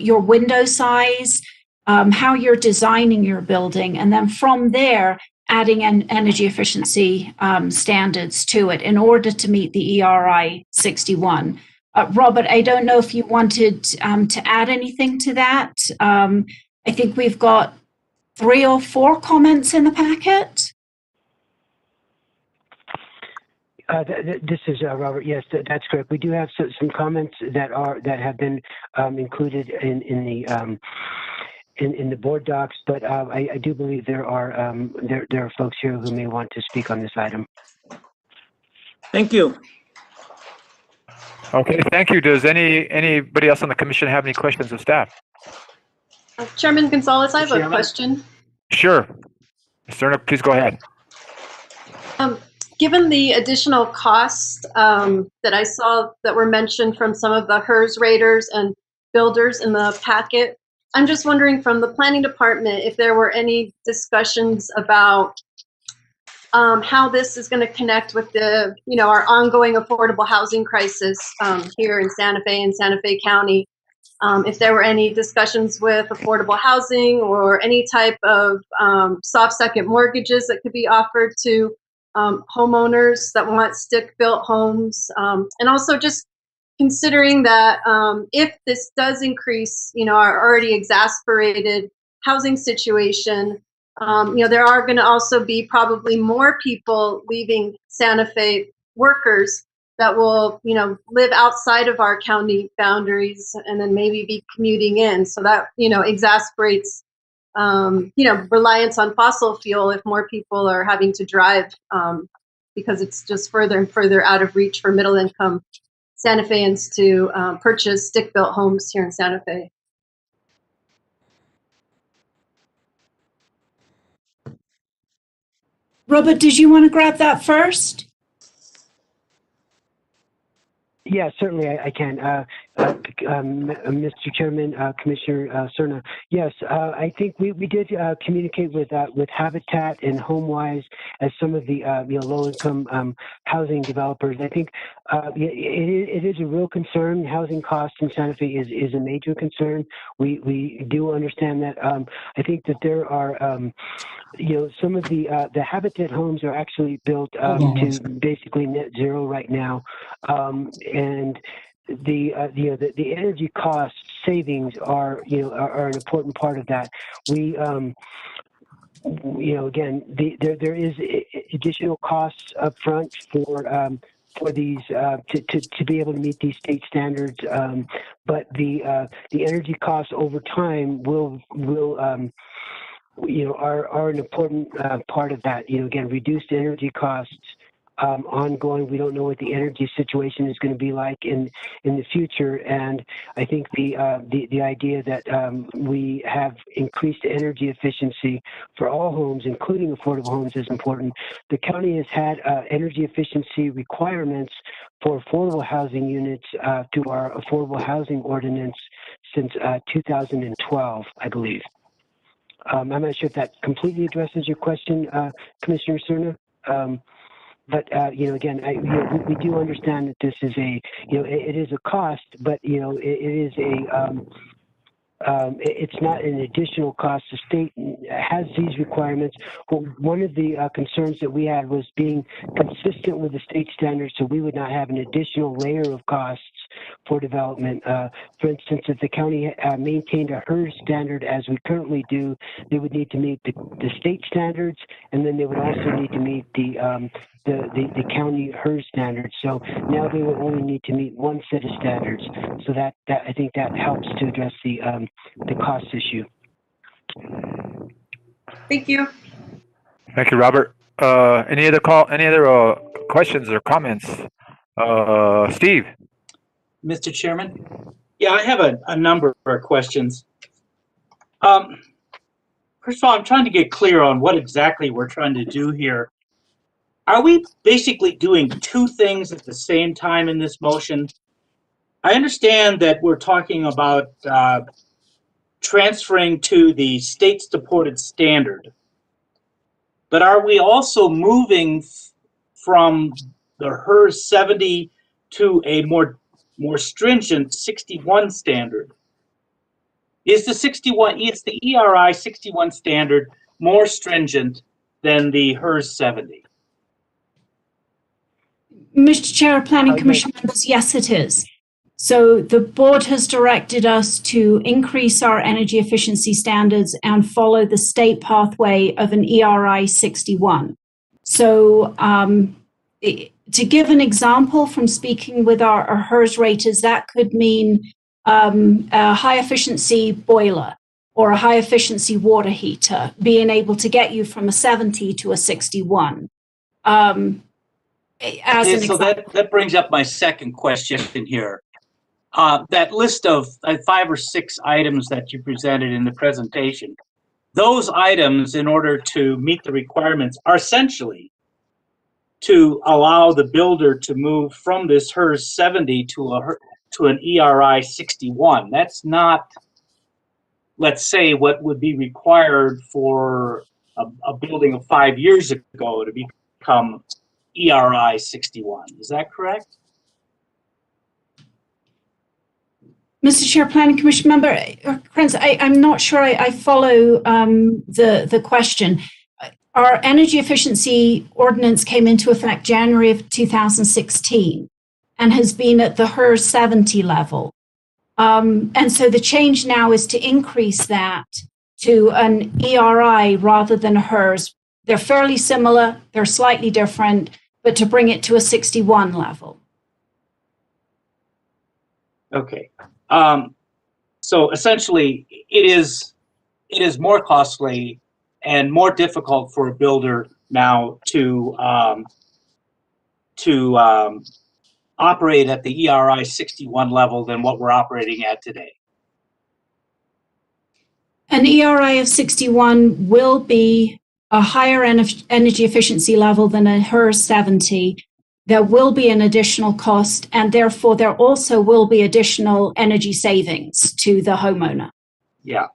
your window size, how you're designing your building, and then from there adding an energy efficiency standards to it in order to meet the ERI 61. Robert, I don't know if you wanted to add anything to that. I think we've got 3 or 4 comments in the packet. This is Robert. Yes, that's correct. We do have some comments that have been included in the board docs, but I do believe there are folks here who may want to speak on this item. Thank you. Okay, thank you. Does anybody else on the commission have any questions of staff? Chairman Gonzalez, I have a question. Sure. Cerna, please go ahead. Given the additional costs that I saw that were mentioned from some of the HERS raters and builders in the packet, I'm just wondering from the planning department if there were any discussions about how this is going to connect with the, our ongoing affordable housing crisis here in Santa Fe and Santa Fe County. If there were any discussions with affordable housing or any type of soft second mortgages that could be offered to homeowners that want stick-built homes, and also just considering that if this does increase, our already exasperated housing situation, there are going to also be probably more people leaving Santa Fe, workers that will, live outside of our county boundaries and then maybe be commuting in. So that, exasperates reliance on fossil fuel if more people are having to drive because it's just further and further out of reach for middle income Santa Feans to purchase stick-built homes here in Santa Fe. Robert, did you want to grab that first? Yeah, certainly I can. Mr. Chairman, Commissioner Cerna. Yes, I think we did communicate with Habitat and HomeWise as some of the low-income housing developers. I think it is a real concern. Housing costs in Santa Fe is a major concern. We do understand that. I think that there are some of the Habitat homes are actually built to basically net zero right now. And the energy cost savings are an important part of that. We again there is additional costs up front for these to be able to meet these state standards, but the energy costs over time will are an important part of that. Again, reduced energy costs ongoing. We don't know what the energy situation is going to be like in the future. And I think the idea that we have increased energy efficiency for all homes, including affordable homes, is important. The county has had energy efficiency requirements for affordable housing units through our affordable housing ordinance since 2012, I believe. I'm not sure if that completely addresses your question, Commissioner Cerna. But again, we do understand that this is it is a cost, but it is it's not an additional cost. The state has these requirements. One of the concerns that we had was being consistent with the state standards, so we would not have an additional layer of costs for development. For instance, if the county maintained a HERS standard as we currently do, they would need to meet the state standards, and then they would also need to meet the county HERS standards. So now they will only need to meet one set of standards. So that I think that helps to address the cost issue. Thank you. Thank you, Robert. Any other questions or comments? Steve. Mr. Chairman? Yeah, I have a number of questions. First of all, I'm trying to get clear on what exactly we're trying to do here. Are we basically doing two things at the same time in this motion? I understand that we're talking about transferring to the state-supported standard, but are we also moving from the HERS 70 to a more stringent 61 standard? Is the ERI 61 standard more stringent than the HERS 70? Mr. Chair, Planning Commission members, yes, it is. So the board has directed us to increase our energy efficiency standards and follow the state pathway of an ERI 61. So to give an example from speaking with our HERS raters, that could mean a high efficiency boiler or a high efficiency water heater being able to get you from a 70 to a 61. So that brings up my second question here. That list of 5 or 6 items that you presented in the presentation, those items, in order to meet the requirements, are essentially to allow the builder to move from this HERS 70 to an ERI 61. That's not, let's say, what would be required for a building of 5 years ago to become ERI 61. Is that correct? Mr. Chair, Planning Commission member, Prince, I'm not sure I follow the question. Our energy efficiency ordinance came into effect January of 2016 and has been at the HERS 70 level. And so the change now is to increase that to an ERI rather than a HERS. They're fairly similar, they're slightly different, but to bring it to a 61 level. Okay. So essentially, it is more costly and more difficult for a builder now to operate at the ERI 61 level than what we're operating at today. An ERI of 61 will be a higher energy efficiency level than a HERS 70. There will be an additional cost, and therefore there also will be additional energy savings to the homeowner. Yeah.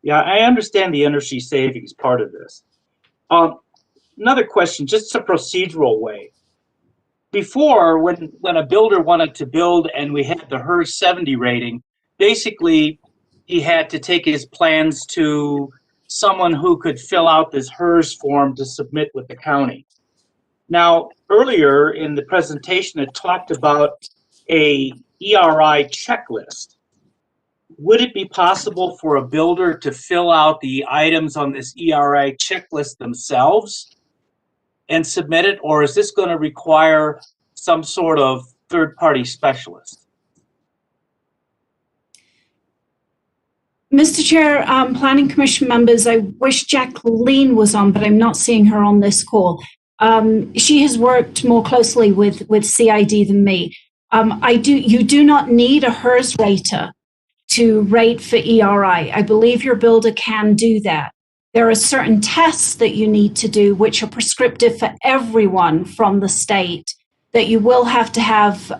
Yeah, I understand the energy savings part of this. Another question, just a procedural way. Before, when a builder wanted to build and we had the HERS 70 rating, basically he had to take his plans to someone who could fill out this HERS form to submit with the county. Now, earlier in the presentation, it talked about a ERI checklist. Would it be possible for a builder to fill out the items on this ERI checklist themselves and submit it, or is this going to require some sort of third-party specialist? Mr. Chair, Planning Commission members, I wish Jacqueline was on, but I'm not seeing her on this call. She has worked more closely with CID than me. You do not need a HERS rater to rate for ERI. I believe your builder can do that. There are certain tests that you need to do, which are prescriptive for everyone from the state, that you will have to have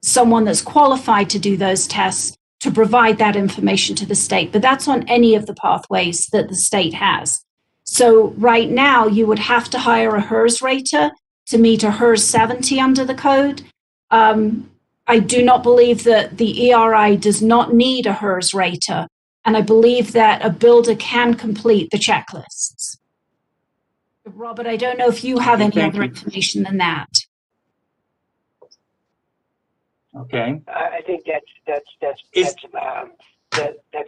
someone that's qualified to do those tests to provide that information to the state. But that's on any of the pathways that the state has. So right now, you would have to hire a HERS rater to meet a HERS 70 under the code. I do not believe that the ERI does not need a HERS rater, and I believe that a builder can complete the checklists. Robert, I don't know if you have any other information than that. Okay. I think that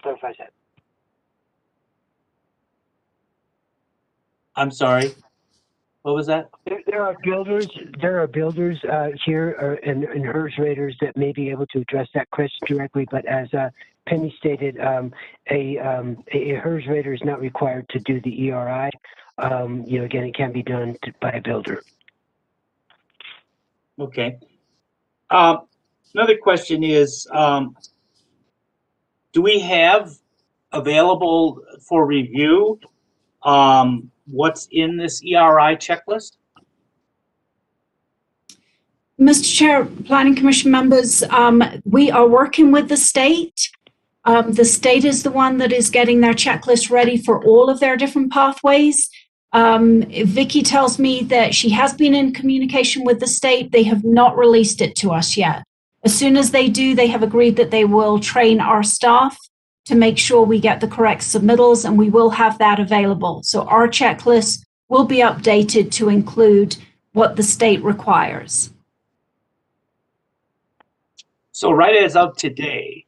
clarifies that. I'm sorry. What was that? There are builders here and HERS raters that may be able to address that question directly. But as Penny stated, a HERS rater is not required to do the ERI. Again, it can be done by a builder. Okay. Another question is, do we have available for review what's in this ERI checklist? Mr. Chair, Planning Commission members, we are working with the state. The state is the one that is getting their checklist ready for all of their different pathways. Vicky tells me that she has been in communication with the state. They have not released it to us yet. As soon as they do, they have agreed that they will train our staff to make sure we get the correct submittals, and we will have that available. So our checklist will be updated to include what the state requires. So right as of today,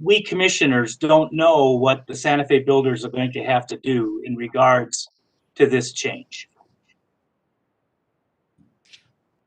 we commissioners don't know what the Santa Fe builders are going to have to do in regards to this change.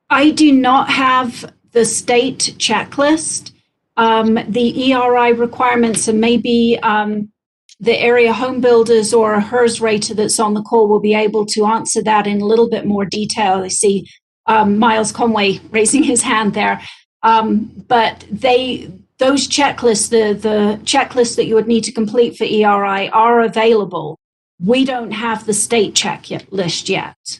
I do not have the state checklist. The ERI requirements, and maybe the area home builders or a HERS rater that's on the call will be able to answer that in a little bit more detail. I see Miles Conway raising his hand there. But those checklists, the checklists that you would need to complete for ERI are available. We don't have the state checklist yet.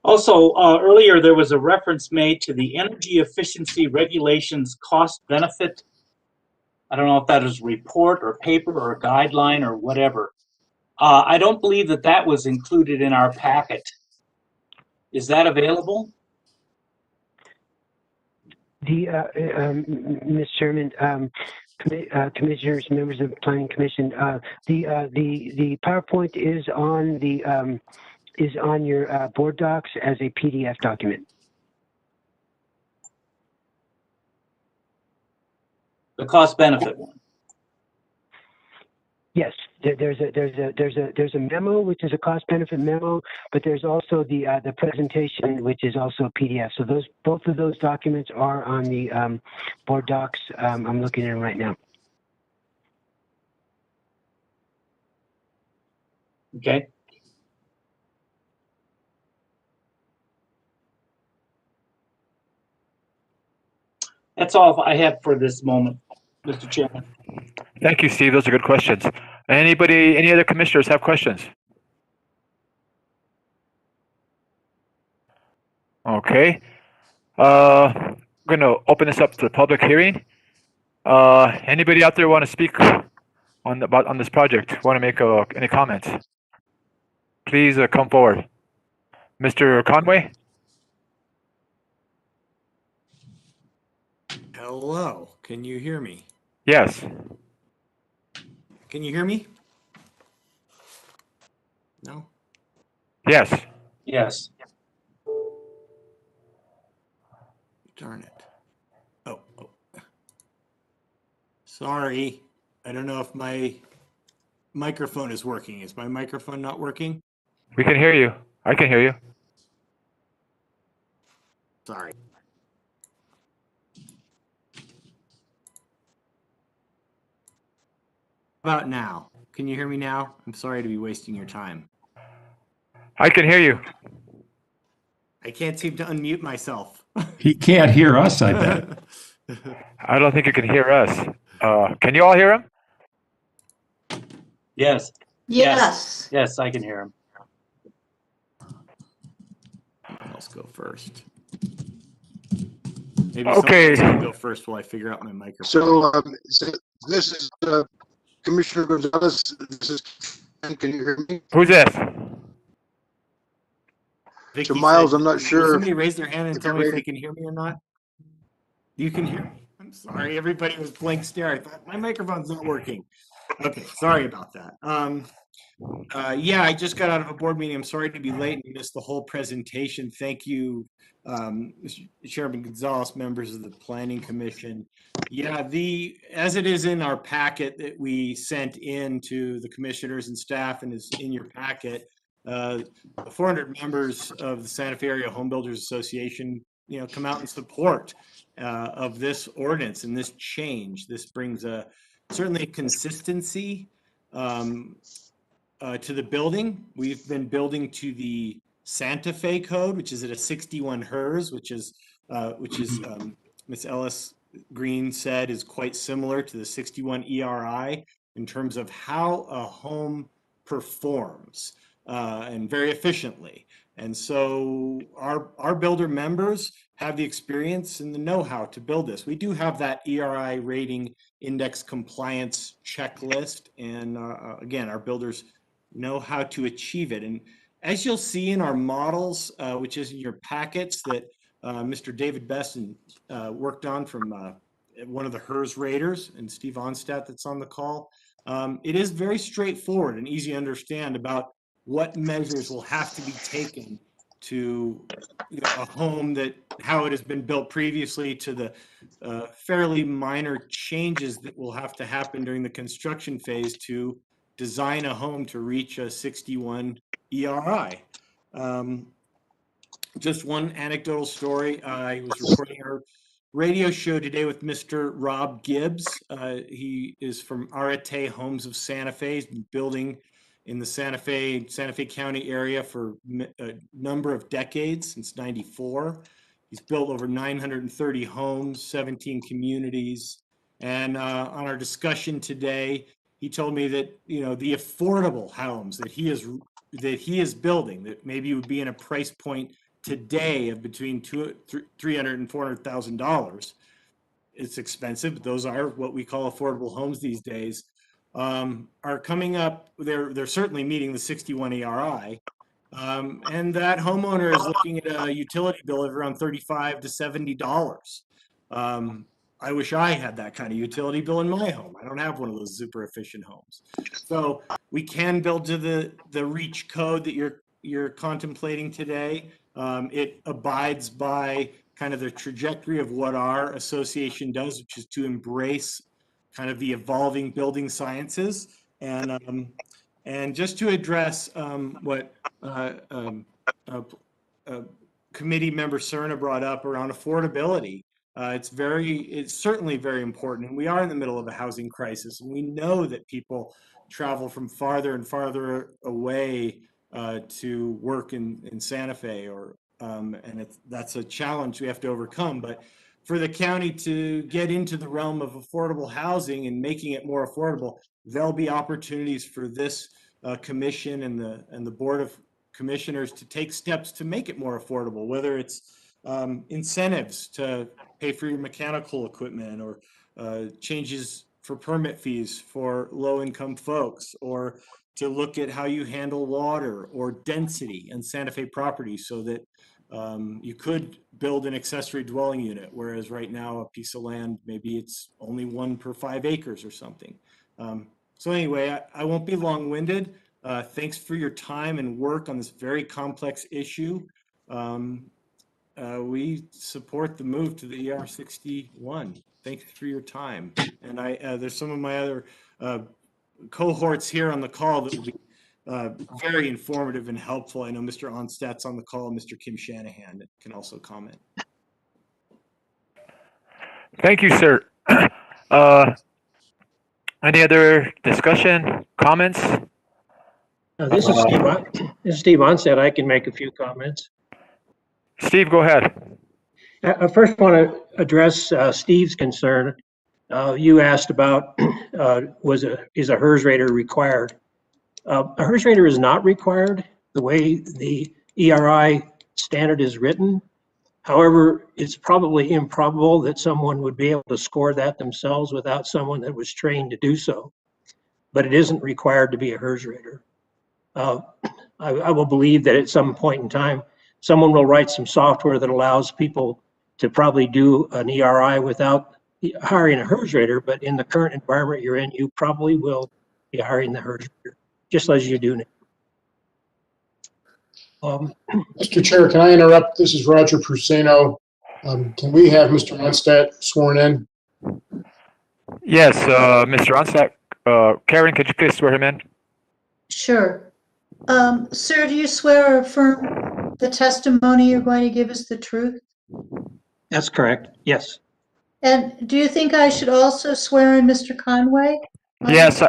Also, earlier there was a reference made to the energy efficiency regulations cost benefit. I don't know if that is a report or paper or a guideline or whatever. I don't believe that that was included in our packet. Is that available? Mr. Chairman, commissioners, members of the Planning Commission, the PowerPoint is on your board docs as a PDF document. The cost benefit one. Yes, there's a memo which is a cost benefit memo, but there's also the presentation which is also a PDF. So both of those documents are on the board docs. I'm looking at them right now. Okay. That's all I have for this moment, Mr. Chairman. Thank you, Steve. Those are good questions. Any other commissioners have questions? Okay. I'm going to open this up to the public hearing. Anybody out there want to speak on this project? Want to make any comments? Please come forward. Mr. Conway? Hello, can you hear me? Yes. Can you hear me? No? Yes. Yes. Darn it. Oh. Sorry. I don't know if my microphone is working. Is my microphone not working? We can hear you. I can hear you. Sorry. about now? Can you hear me now? I'm sorry to be wasting your time. I can hear you. I can't seem to unmute myself. He can't hear us, I bet. I don't think you can hear us. Can you all hear him? Yes. Yes. Yes, I can hear him. Else go first. Maybe Okay. someone else can go first while I figure out my microphone. So this is Commissioner Gonzalez. This is, can you hear me? Who's this? Vicky So Miles, said, I'm not will sure somebody raise their hand and if tell you're me if ready. they can hear me or not? You can hear me. I'm sorry. Everybody was blank stare. I thought my microphone's not working. Okay, sorry about that. Yeah, I just got out of a board meeting. I'm sorry to be late and miss the whole presentation. Thank you, Mr. Chairman Gonzalez, members of the Planning Commission. Yeah, as it is in our packet that we sent in to the commissioners and staff and is in your packet, the 400 members of the Santa Fe Area Home Builders Association, come out in support of this ordinance and this change. This brings certainly consistency to the building. We've been building to the Santa Fe code, which is at a 61 HERS, which is Ms. Ellis Green said is quite similar to the 61 ERI in terms of how a home performs and very efficiently. And so our builder members have the experience and the know-how to build this. We do have that ERI rating index compliance checklist. And again, our builders know how to achieve it. And as you'll see in our models, which is in your packets that Mr. David Besson worked on from one of the HERS raters, and Steve Onstadt that's on the call, it is very straightforward and easy to understand about what measures will have to be taken to a home how it has been built previously to the fairly minor changes that will have to happen during the construction phase to design a home to reach a 61 ERI. Just one anecdotal story. I was recording our radio show today with Mr. Rob Gibbs. He is from Arete Homes of Santa Fe. He's been building in the Santa Fe County area for a number of decades, since '94. He's built over 930 homes, 17 communities. And on our discussion today, he told me that the affordable homes that he is building, that maybe would be in a price point today of between $300,000 and $400,000. It's expensive, but those are what we call affordable homes these days. Are coming up. They're certainly meeting the 61 ERI, and that homeowner is looking at a utility bill of around $35 to $70. I wish I had that kind of utility bill in my home. I don't have one of those super efficient homes. So we can build to the REACH code that you're contemplating today. It abides by kind of the trajectory of what our association does, which is to embrace kind of the evolving building sciences. And just to address what committee member Cerna brought up around affordability, it's certainly very important. And we are in the middle of a housing crisis, and we know that people travel from farther and farther away to work in Santa Fe, and that's a challenge we have to overcome. But for the county to get into the realm of affordable housing and making it more affordable, there'll be opportunities for this commission and the board of commissioners to take steps to make it more affordable, whether it's incentives to pay for your mechanical equipment, or changes for permit fees for low-income folks, or to look at how you handle water or density in Santa Fe properties so that you could build an accessory dwelling unit, whereas right now a piece of land, maybe it's only 1 per 5 acres or something. So anyway, I won't be long-winded. Thanks for your time and work on this very complex issue. We support the move to the ER 61. Thanks for your time. And there's some of my other cohorts here on the call that will be very informative and helpful. I know Mr. Onstadt's on the call, and Mr. Kim Shanahan can also comment. Thank you, sir. Any other discussion, comments? This is Steve Onset. I can make a few comments. Steve, go ahead. I first want to address Steve's concern. You asked about is a HERS rater required? A HERS rater is not required the way the ERI standard is written. However, it's probably improbable that someone would be able to score that themselves without someone that was trained to do so. But it isn't required to be a HERS rater. I will believe that at some point in time, someone will write some software that allows people to probably do an ERI without hiring a HERS rater, but in the current environment you're in, you probably will be hiring the HERS rater, just as you do now. Mr. Chair, can I interrupt? This is Roger Prusino. Can we have Mr. Munstead sworn in? Yes, Mr. Onstack. Karen, could you please swear him in? Sure. Sir, do you swear or affirm the testimony you're going to give is the truth? That's correct, yes. And do you think I should also swear in Mr. Conway? Yes.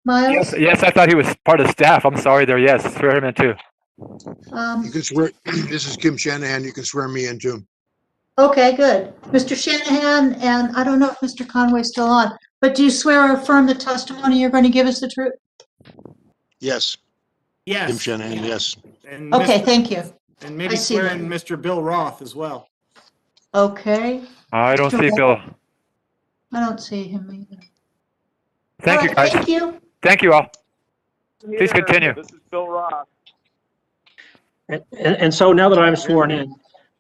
Miles? Yes, I thought he was part of staff. I'm sorry there. Yes, swear him in too. You can swear, this is Kim Shanahan, you can swear me in too. Okay, good. Mr. Shanahan, and I don't know if Mr. Conway's still on, but do you swear or affirm the testimony you're going to give us the truth? Yes. Yes. Kim Shanahan, yes. And Okay, thank you. And maybe I see swear that. in Mr. Bill Roth as well. Okay. I don't see Bill. I don't see him either. Thank you, guys. Thank you. Thank you all. Please continue. This is Bill Roth. And so now that I'm sworn in,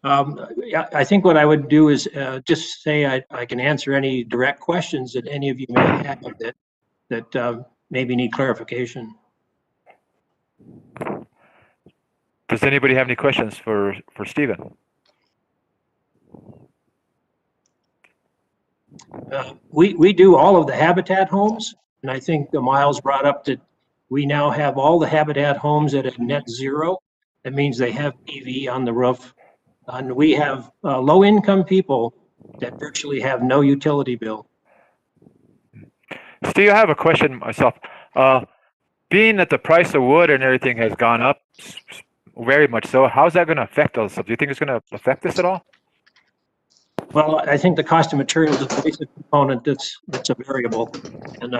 I think what I would do is just say I can answer any direct questions that any of you may have that maybe need clarification. Does anybody have any questions for Stephen? We do all of the habitat homes, and I think Miles brought up that we now have all the habitat homes at a net zero. That means they have PV on the roof. And we have low-income people that virtually have no utility bill. Steve, I have a question myself. Being that the price of wood and everything has gone up very much so, how's that going to affect us? Do you think it's going to affect us at all? Well, I think the cost of materials is a basic component that's a variable. And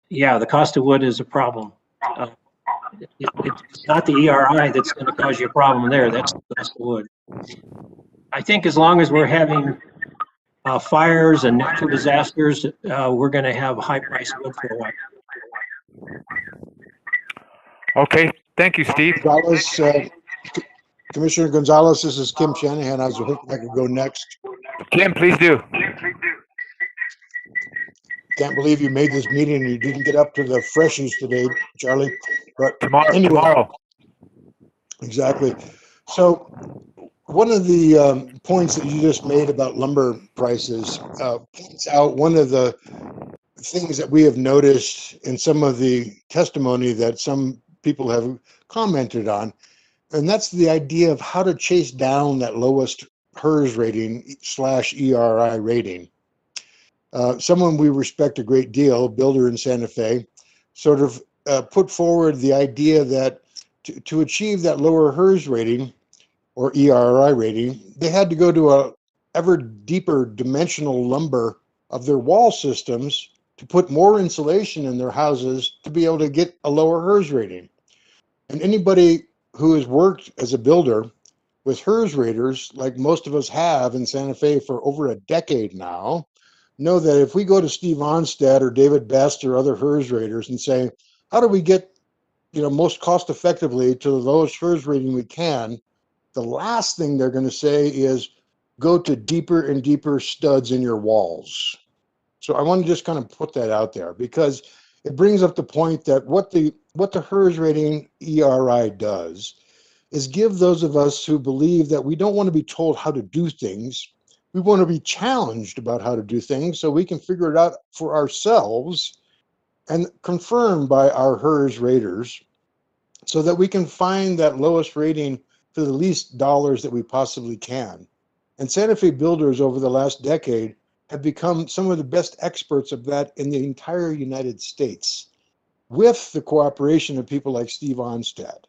yeah, the cost of wood is a problem. It's not the ERI that's going to cause you a problem there. That's the cost of wood. I think as long as we're having fires and natural disasters, we're going to have high price wood for a while. Okay, thank you, Steve. Commissioner Gonzalez, this is Kim Shanahan. I was hoping I could go next. Kim, please do. Can't believe you made this meeting and you didn't get up to the freshies today, Charlie. But tomorrow. Anyway, tomorrow. Exactly. So one of the points that you just made about lumber prices points out one of the things that we have noticed in some of the testimony that some people have commented on, and that's the idea of how to chase down that lowest HERS rating / ERI rating. Someone we respect a great deal, a builder in Santa Fe, sort of put forward the idea that to achieve that lower HERS rating or ERI rating, they had to go to a ever deeper dimensional lumber of their wall systems to put more insulation in their houses to be able to get a lower HERS rating. And anybody who has worked as a builder with HERS raters, like most of us have in Santa Fe for over a decade now, know that if we go to Steve Onstead or David Best or other HERS raters and say, how do we get, most cost effectively to the lowest HERS rating we can, the last thing they're going to say is go to deeper and deeper studs in your walls. So I want to just kind of put that out there because it brings up the point that what the HERS rating ERI does is give those of us who believe that we don't want to be told how to do things. We want to be challenged about how to do things so we can figure it out for ourselves and confirmed by our HERS raters so that we can find that lowest rating for the least dollars that we possibly can. And Santa Fe builders over the last decade have become some of the best experts of that in the entire United States, with the cooperation of people like Steve Onstad.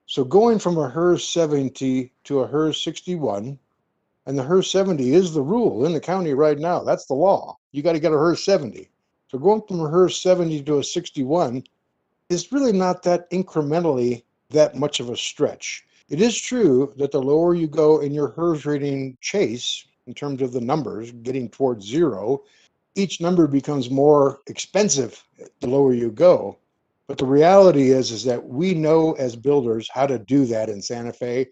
So going from a HERS 70 to a HERS 61, and the HERS 70 is the rule in the county right now. That's the law. You got to get a HERS 70. So going from a HERS 70 to a 61 is really not that incrementally that much of a stretch. It is true that the lower you go in your HERS rating chase, in terms of the numbers getting towards zero, each number becomes more expensive the lower you go. But the reality is that we know as builders how to do that in Santa Fe,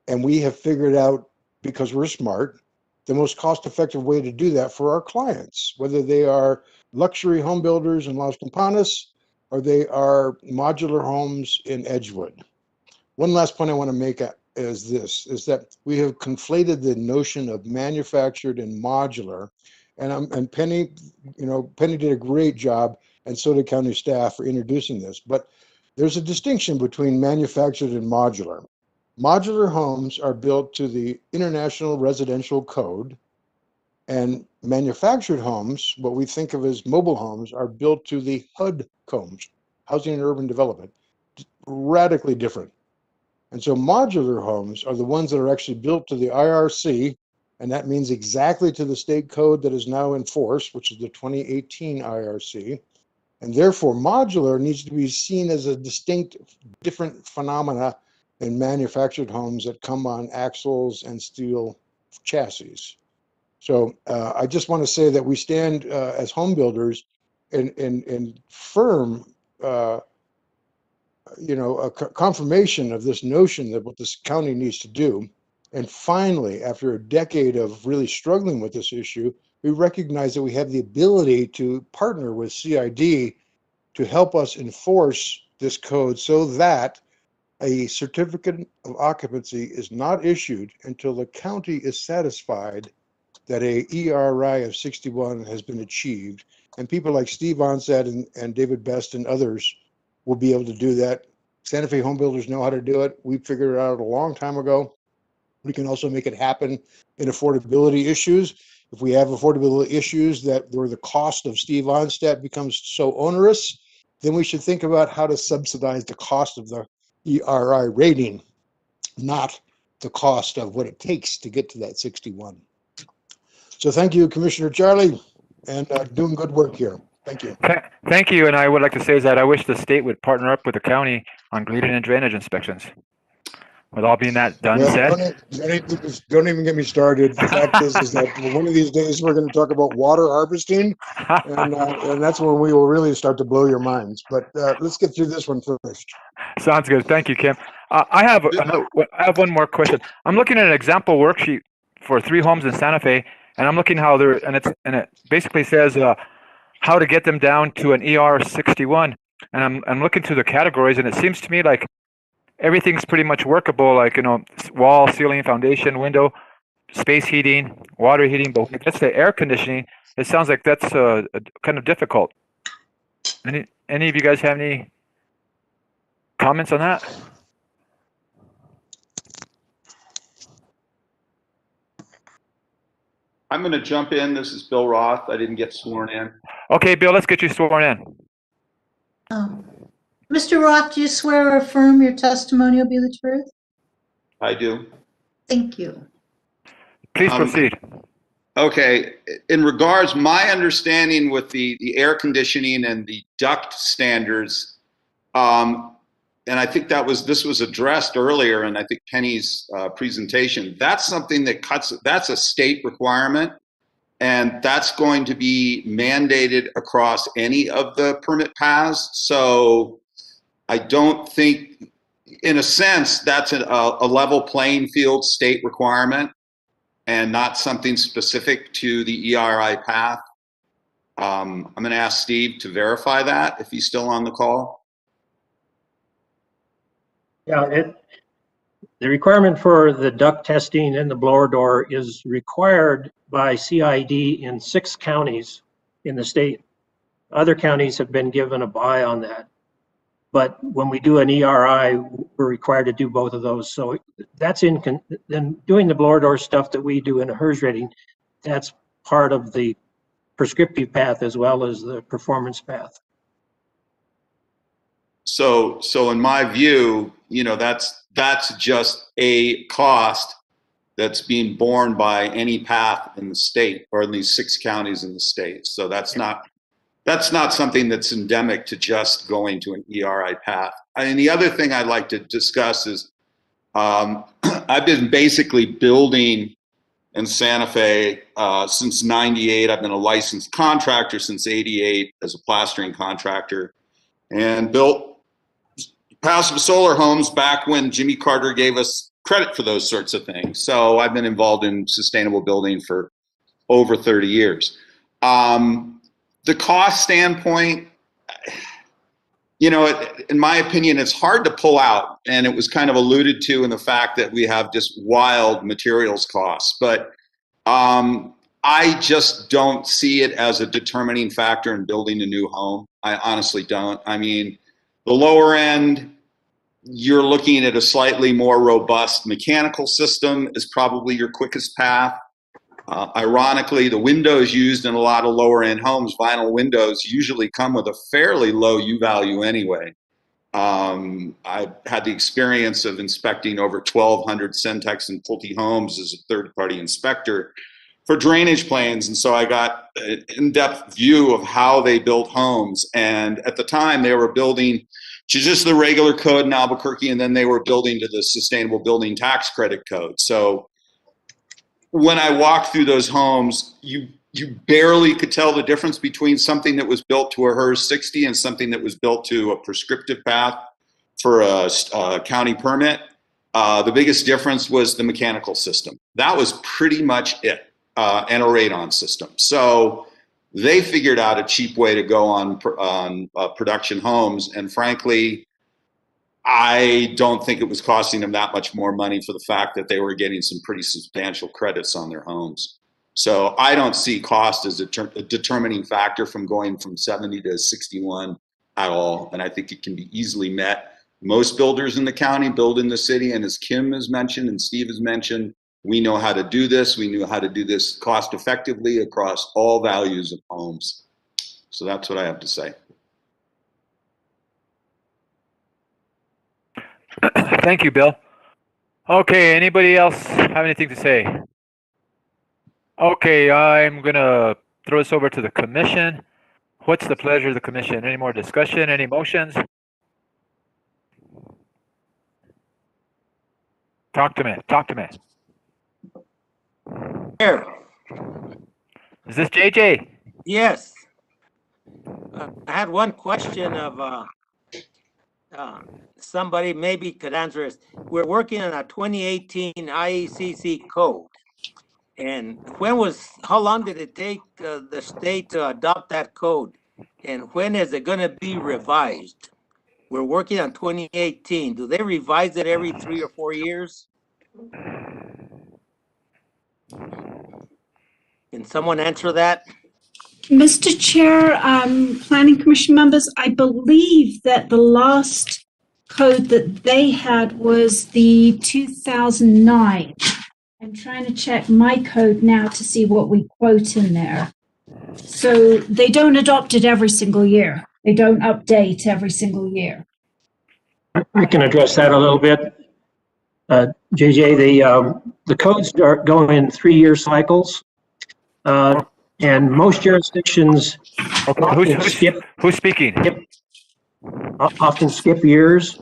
and we have figured out, because we're smart, the most cost-effective way to do that for our clients, whether they are luxury home builders in Las Campanas or they are modular homes in Edgewood. One last point I want to make is this, is that we have conflated the notion of manufactured and modular, and Penny, Penny did a great job, and so did county staff for introducing this, but there's a distinction between manufactured and modular. Modular homes are built to the International Residential Code, and manufactured homes, what we think of as mobile homes, are built to the HUD codes, Housing and Urban Development, radically different. And so modular homes are the ones that are actually built to the IRC, and that means exactly to the state code that is now in force, which is the 2018 IRC. And therefore, modular needs to be seen as a distinct, different phenomena in manufactured homes that come on axles and steel chassis. So I just want to say that we stand as home builders in firm, a confirmation of this notion that what this county needs to do. And finally, after a decade of really struggling with this issue, we recognize that we have the ability to partner with CID to help us enforce this code so that a certificate of occupancy is not issued until the county is satisfied that a ERI of 61 has been achieved. And people like Steve Onstad and David Best and others will be able to do that. Santa Fe home builders know how to do it. We figured it out a long time ago. We can also make it happen in affordability issues. If we have affordability issues where the cost of Steve Onstad becomes so onerous, then we should think about how to subsidize the cost of the ERI rating, not the cost of what it takes to get to that 61. So thank you, Commissioner Charlie, and doing good work here. Thank you. Thank you. And I would like to say is that I wish the state would partner up with the county on grading and drainage inspections. With all being that done said. Don't even get me started. The fact is that one of these days we're going to talk about water harvesting, and that's when we will really start to blow your minds. But let's get through this one first. Sounds good. Thank you, Kim. I have one more question. I'm looking at an example worksheet for 3 homes in Santa Fe, and I'm looking how they're and it basically says how to get them down to an ER 61, and I'm looking through the categories, and it seems to me like everything's pretty much workable, like, wall, ceiling, foundation, window, space heating, water heating, but when it gets to air conditioning, it sounds like that's kind of difficult. Any of you guys have any comments on that? I'm going to jump in. This is Bill Roth. I didn't get sworn in. Okay, Bill, let's get you sworn in. Mr. Roth, do you swear or affirm your testimony will be the truth? I do. Thank you. Please proceed. Okay. In regards, my understanding with the air conditioning and the duct standards, and I think this was addressed earlier in I think Penny's presentation. That's something that that's a state requirement, and that's going to be mandated across any of the permit paths. So I don't think, in a sense, that's a level playing field state requirement and not something specific to the ERI path. I'm going to ask Steve to verify that if he's still on the call. Yeah, the requirement for the duct testing and the blower door is required by CID in 6 counties in the state. Other counties have been given a buy on that. But when we do an ERI, we're required to do both of those. So that's then doing the blower door stuff that we do in a HERS rating, that's part of the prescriptive path as well as the performance path. So in my view, that's just a cost that's being borne by any path in the state or in these 6 counties in the state. So that's not something that's endemic to just going to an ERI path. And the other thing I'd like to discuss is I've been basically building in Santa Fe since '98. I've been a licensed contractor since '88 as a plastering contractor, and built passive solar homes back when Jimmy Carter gave us credit for those sorts of things. So I've been involved in sustainable building for over 30 years. The cost standpoint, in my opinion, it's hard to pull out, and it was kind of alluded to in the fact that we have just wild materials costs. But I just don't see it as a determining factor in building a new home. I honestly don't. I mean, the lower end, you're looking at a slightly more robust mechanical system is probably your quickest path. Ironically, the windows used in a lot of lower end homes, vinyl windows, usually come with a fairly low U value anyway. I've had the experience of inspecting over 1,200 Centex and Pulte homes as a third-party inspector for drainage plans, and so I got an in-depth view of how they built homes. And at the time, they were building to just the regular code in Albuquerque, and then they were building to the Sustainable Building Tax Credit Code. So when I walked through those homes, you barely could tell the difference between something that was built to a HERS 60 and something that was built to a prescriptive path for a county permit. The biggest difference was the mechanical system. That was pretty much it, and a radon system. So they figured out a cheap way to go on production homes, and frankly, I don't think it was costing them that much more money for the fact that they were getting some pretty substantial credits on their homes. So I don't see cost as a determining factor from going from 70 to 61 at all. And I think it can be easily met. Most builders in the county build in the city. And as Kim has mentioned and Steve has mentioned, we know how to do this. We knew how to do this cost effectively across all values of homes. So that's what I have to say. Thank you, Bill. Okay, anybody else have anything to say? Okay, I'm gonna throw this over to the commission. What's the pleasure of the commission? Any more discussion, any motions? Talk to me, talk to me. Here. Is this JJ? Yes. I had one question of somebody maybe could answer this. We're working on a 2018 IECC code. And how long did it take the state to adopt that code? And when is it going to be revised? We're working on 2018. Do they revise it every 3 or 4 years? Can someone answer that? Mr. Chair, Planning Commission members, I believe that the last code that they had was the 2009. I'm trying to check my code now to see what we quote in there. So they don't adopt it every single year. They don't update every single year. I can address that a little bit. JJ, the codes are going in 3-year cycles. And most jurisdictions who's speaking? Often skip years.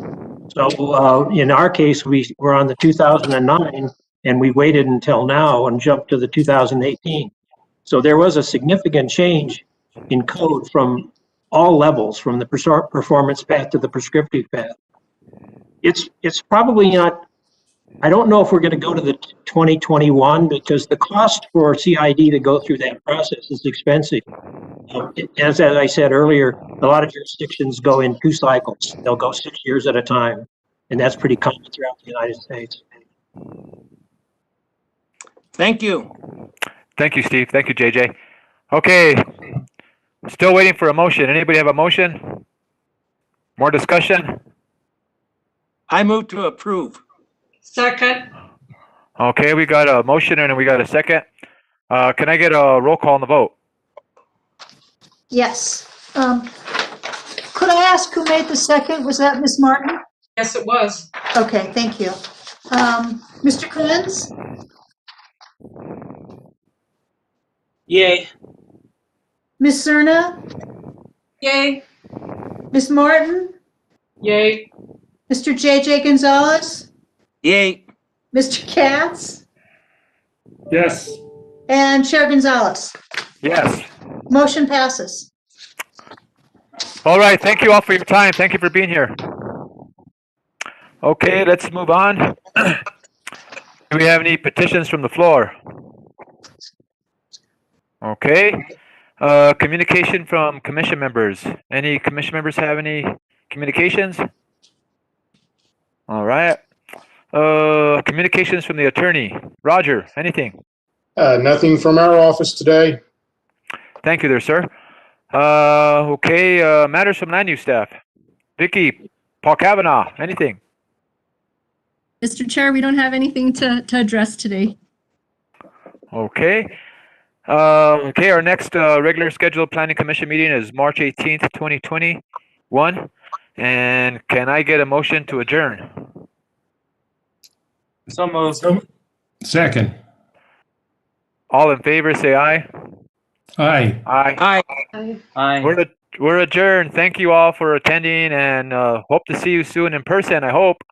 So in our case, we're on the 2009, and we waited until now and jumped to the 2018. So there was a significant change in code from all levels, from the performance path to the prescriptive path. It's probably not. I don't know if we're going to go to the 2021 because the cost for CID to go through that process is expensive. As I said earlier, a lot of jurisdictions go in 2 cycles. They'll go 6 years at a time, and that's pretty common throughout the United States. Thank you. Thank you, Steve. Thank you, JJ. Okay, still waiting for a motion. Anybody have a motion? More discussion? I move to approve. Second. Okay, we got a motion and we got a second. Can I get a roll call on the vote? Yes. Could I ask who made the second? Was that Ms. Martin? Yes, it was. Okay, thank you. Mr. Kranz? Yay. Ms. Cerna? Yay. Ms. Martin? Yay. Mr. JJ Gonzalez? Yay. Mr. Katz? Yes. And Chair Gonzalez? Yes. Motion passes. All right. Thank you all for your time. Thank you for being here. Okay, let's move on. Do we have any petitions from the floor? Okay. Communication from commission members. Any commission members have any communications? All right. Communications from the attorney. Roger, anything? Nothing from our office today. Thank you there, sir. Okay, matters from land use staff. Vicky, Paul Kavanaugh, anything? Mr. Chair, we don't have anything to address today. Okay. Okay, our next regular scheduled planning commission meeting is March 18th, 2021. And can I get a motion to adjourn? So moved. Second. All in favor, say aye. Aye. Aye. Aye. We're adjourned. Thank you all for attending and hope to see you soon in person, I hope.